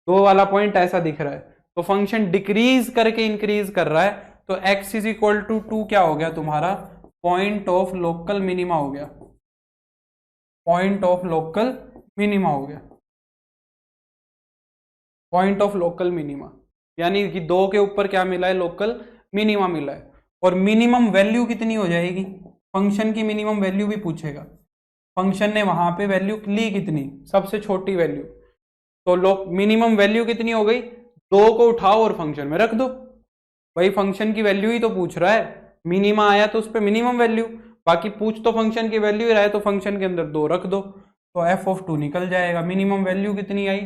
2 वाला पॉइंट ऐसा दिख रहा है, तो फंक्शन डिक्रीज करके इंक्रीज कर रहा है, तो x इज इक्वल टू 2 क्या हो गया तुम्हारा, पॉइंट ऑफ लोकल मिनिमा हो गया, पॉइंट ऑफ लोकल मिनिमा हो गया, पॉइंट ऑफ लोकल मिनिमा, यानी कि 2 के ऊपर क्या मिला है, लोकल मिनिमा मिला है। और मिनिमम वैल्यू कितनी हो जाएगी, फंक्शन की मिनिमम वैल्यू भी पूछेगा, फंक्शन ने वहां पे वैल्यू ली कितनी, सबसे छोटी वैल्यू, तो मिनिमम वैल्यू कितनी हो गई, 2 को उठाओ और फंक्शन में रख दो, भाई फंक्शन की वैल्यू ही तो पूछ रहा है, मिनिमा आया तो उस पर मिनिमम वैल्यू, बाकी पूछ तो फंक्शन की वैल्यू ही रहा है, तो फंक्शन के अंदर 2 रख दो, तो एफ ऑफ 2 निकल जाएगा। मिनिमम वैल्यू कितनी आई,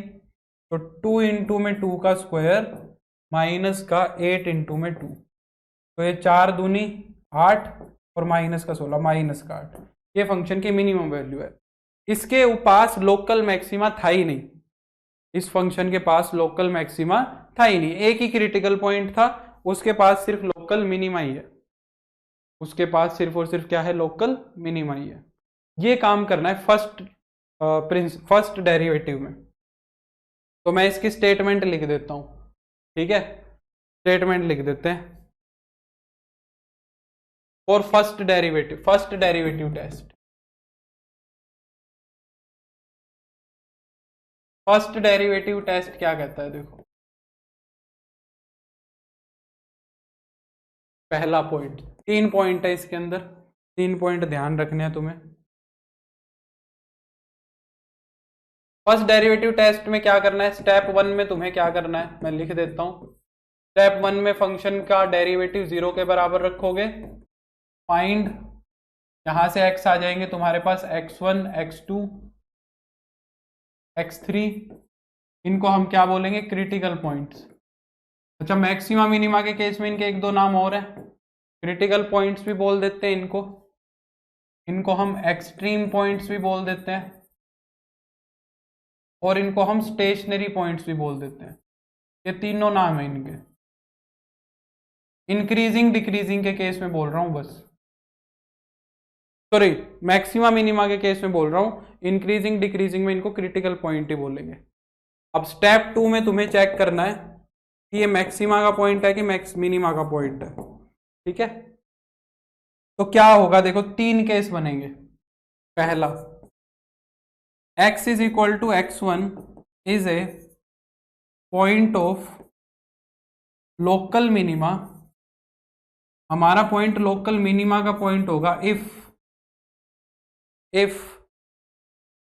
तो 2 इंटू में 2 का स्क्वायर माइनस का 8 इंटू में 2, तो ये 4 दूनी 8 और माइनस का 16, माइनस का 8, ये फंक्शन की मिनिमम वैल्यू है। इसके पास लोकल मैक्सिमा था ही नहीं, इस फंक्शन के पास लोकल मैक्सिमा था ही नहीं, एक ही क्रिटिकल पॉइंट था, उसके पास सिर्फ लोकल मिनिमा ही है, उसके पास सिर्फ और सिर्फ क्या है, लोकल मिनिमा ही है। ये काम करना है फर्स्ट डेरिवेटिव में, तो मैं इसकी स्टेटमेंट लिख देता हूं, ठीक है, स्टेटमेंट लिख देते हैं और first derivative test, first derivative test क्या कहता है, देखो पहला पॉइंट, 3 पॉइंट है इसके अंदर, 3 पॉइंट ध्यान रखने हैं तुम्हें। फर्स्ट डेरिवेटिव टेस्ट में क्या करना है, स्टेप 1 में तुम्हें क्या करना है, मैं लिख देता हूं, स्टेप 1 में फंक्शन का डेरिवेटिव 0 के बराबर रखोगे, फाइंड, यहां से x आ जाएंगे तुम्हारे पास x1 x2 x3, इनको हम क्या बोलेंगे, क्रिटिकल पॉइंट्स। अच्छा, मैक्सिमा मिनिमा के केस में इनके 1-2 नाम और हैं, क्रिटिकल पॉइंट्स भी बोल देते हैं इनको, इनको हम एक्सट्रीम पॉइंट्स भी बोल देते हैं, और इनको हम स्टेशनरी पॉइंट्स भी बोल देते हैं, ये तीनों नाम है इनके। इंक्रीजिंग डिक्रीजिंग के केस में बोल रहा हूं बस, सॉरी मैक्सिमा मिनिमा के केस में बोल रहा हूं, इंक्रीजिंग डिक्रीजिंग में इनको क्रिटिकल पॉइंट ही बोलेंगे। अब स्टेप 2 में तुम्हें चेक करना है कि ये मैक्सिमा का पॉइंट है कि मिनिमा का पॉइंट है, ठीक है। तो क्या होगा, देखो 3 केस बनेंगे। पहला, x is equal to x1 is a point of local minima, हमारा पॉइंट लोकल मिनिमा का पॉइंट होगा इफ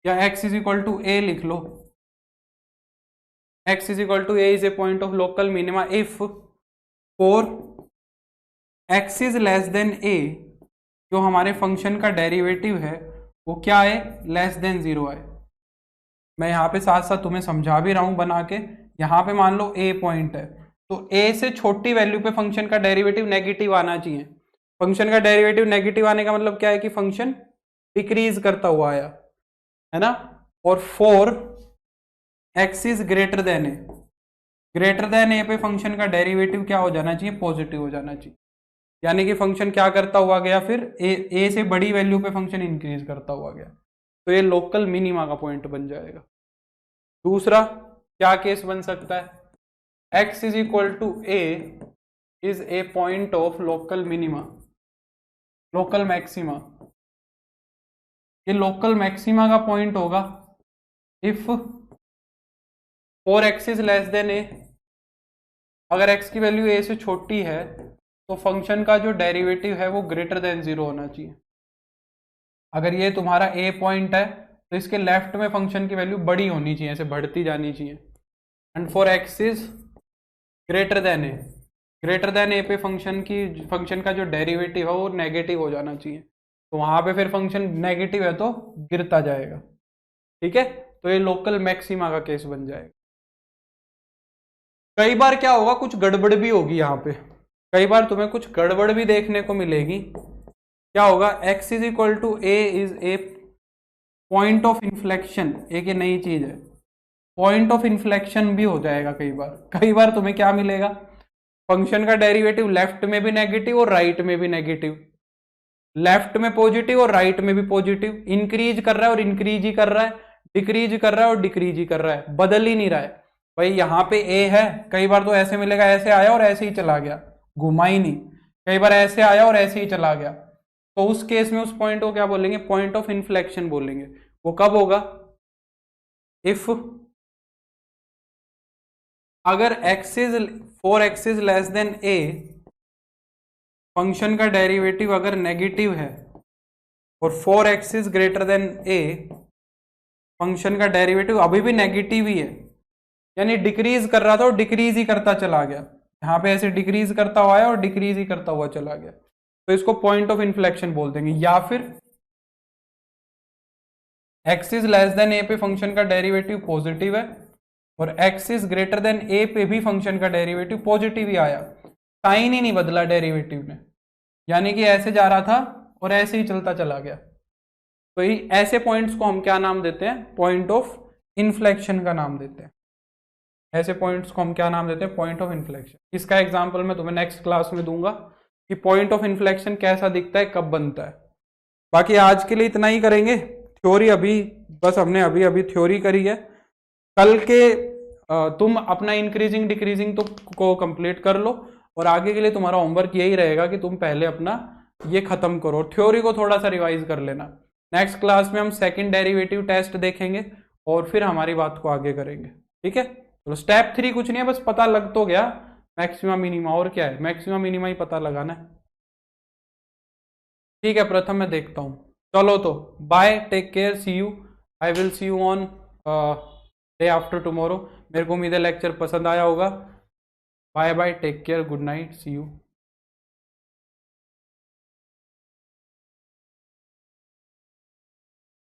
या x is equal to A लिख लो, x is equal to A is a point of local minima if for x is less than a, जो हमारे function का derivative है वो क्या है, लेस देन 0 है। मैं यहाँ पे साथ साथ तुम्हें समझा भी रहा हूं बना के, यहाँ पे मान लो a पॉइंट है, तो a से छोटी वैल्यू पे फंक्शन का डेरिवेटिव नेगेटिव आना चाहिए। फंक्शन का डेरिवेटिव नेगेटिव आने का मतलब क्या है कि फंक्शन डिक्रीज करता हुआ आया है ना। और for x is greater than a पे फंक्शन का डेरिवेटिव क्या हो जाना चाहिए, पॉजिटिव हो जाना चाहिए, यानी कि फंक्शन क्या करता हुआ गया, फिर ए से बड़ी वैल्यू पे फंक्शन इंक्रीज करता हुआ गया, तो ये लोकल मिनिमा का पॉइंट बन जाएगा। दूसरा क्या केस बन सकता है, x is equal to A is a point of local minima, local maxima, ये लोकल मैक्सिमा का पॉइंट होगा if for x is less than a, अगर x की वैल्यू a से छोटी है तो फंक्शन का जो डेरिवेटिव है वो ग्रेटर देन 0 होना चाहिए। अगर ये तुम्हारा a पॉइंट है तो इसके लेफ्ट में फंक्शन की वैल्यू बड़ी होनी चाहिए, ऐसे बढ़ती जानी चाहिए, and for x is greater than a, greater than a पे फंक्शन का जो डेरिवेटिव है वो नेगेटिव हो जाना चाहिए, तो वहां पे फिर फंक्शन नेगेटिव है तो गिरता जाएगा। ठीक है, तो ये लोकल मैक्सिमा का केस बन जाएगा। कई बार क्या होगा, कुछ गड़बड़ भी होगी यहाँ पे, कई बार तुम्हें कुछ गड़बड़ भी देखने को मिलेगी। क्या होगा, x is equal to A is a point of inflection, एक ये नई चीज है, पॉइंट ऑफ इन्फ्लेक्शन भी हो जाएगा कई बार तुम्हें क्या मिलेगा, फंक्शन का डेरिवेटिव लेफ्ट में भी नेगेटिव और राइट में भी नेगेटिव, लेफ्ट में पॉजिटिव और राइट में भी पॉजिटिव, इंक्रीज कर रहा है और इंक्रीज ही कर रहा है, डिक्रीज कर रहा है और डिक्रीज ही कर रहा है, बदल ही नहीं रहा है। भाई यहाँ पे ए है, कई बार तो ऐसे मिलेगा, ऐसे आया और ऐसे ही चला गया, घुमा ही नहीं, कई बार ऐसे आया और ऐसे ही चला गया, तो उस केस में उस पॉइंट को क्या बोलेंगे, पॉइंट ऑफ इन्फ्लेक्शन बोलेंगे। वो कब होगा, इफ अगर four x is less than A, function का डेरिवेटिव अगर नेगेटिव है, और 4x is greater than A, function का डेरिवेटिव अभी भी नेगेटिव ही है, यानी डिक्रीज कर रहा था और डिक्रीज ही करता चला गया, यहाँ पे ऐसे डिक्रीज करता हुआ है और डिक्रीज ही करता हुआ चला गया, तो इसको पॉइंट ऑफ इन्फ्लेक्शन बोल देंगे। या फिर x is less than a पे फंक्शन का डेरिवेटिव पॉजिटिव है और x is greater than a पे भी फंक्शन का डेरिवेटिव पॉजिटिव ही आया, साइन ही नहीं बदला डेरिवेटिव ने, यानी कि ऐसे जा रहा था और ऐसे ही चलता चला गया, तो ऐसे पॉइंट्स को हम क्या नाम देते हैं, पॉइंट ऑफ इन्फ्लेक्शन का नाम देते हैं। ऐसे पॉइंट्स को हम क्या नाम देते हैं, पॉइंट ऑफ इन्फ्लेक्शन। इसका एग्जांपल मैं तुम्हें नेक्स्ट क्लास में दूंगा कि पॉइंट ऑफ इन्फ्लेक्शन कैसा दिखता है, कब बनता है। बाकी आज के लिए इतना ही करेंगे, थ्योरी अभी बस हमने अभी अभी थ्योरी करी है, कल के तुम अपना इंक्रीजिंग डिक्रीजिंग तो को कंप्लीट कर लो, और आगे के लिए तुम्हारा होमवर्क यही रहेगा कि तुम पहले अपना ये खत्म करो, थ्योरी को थोड़ा सा रिवाइज कर लेना। नेक्स्ट क्लास में हम सेकंड डेरिवेटिव टेस्ट देखेंगे और फिर हमारी बात को आगे करेंगे। ठीक है, तो स्टेप 3 कुछ नहीं है, बस पता लग तो गया मैक्सिमा मिनिमा, और क्या है, मैक्सिमा मिनिमा ही पता लगाना है। ठीक है प्रथम, मैं देखता हूँ, चलो तो bye, take care, see you, I will see you on day after tomorrow. मेरे को उम्मीद है लेक्चर पसंद आया होगा। Bye bye, take care, good night, see you.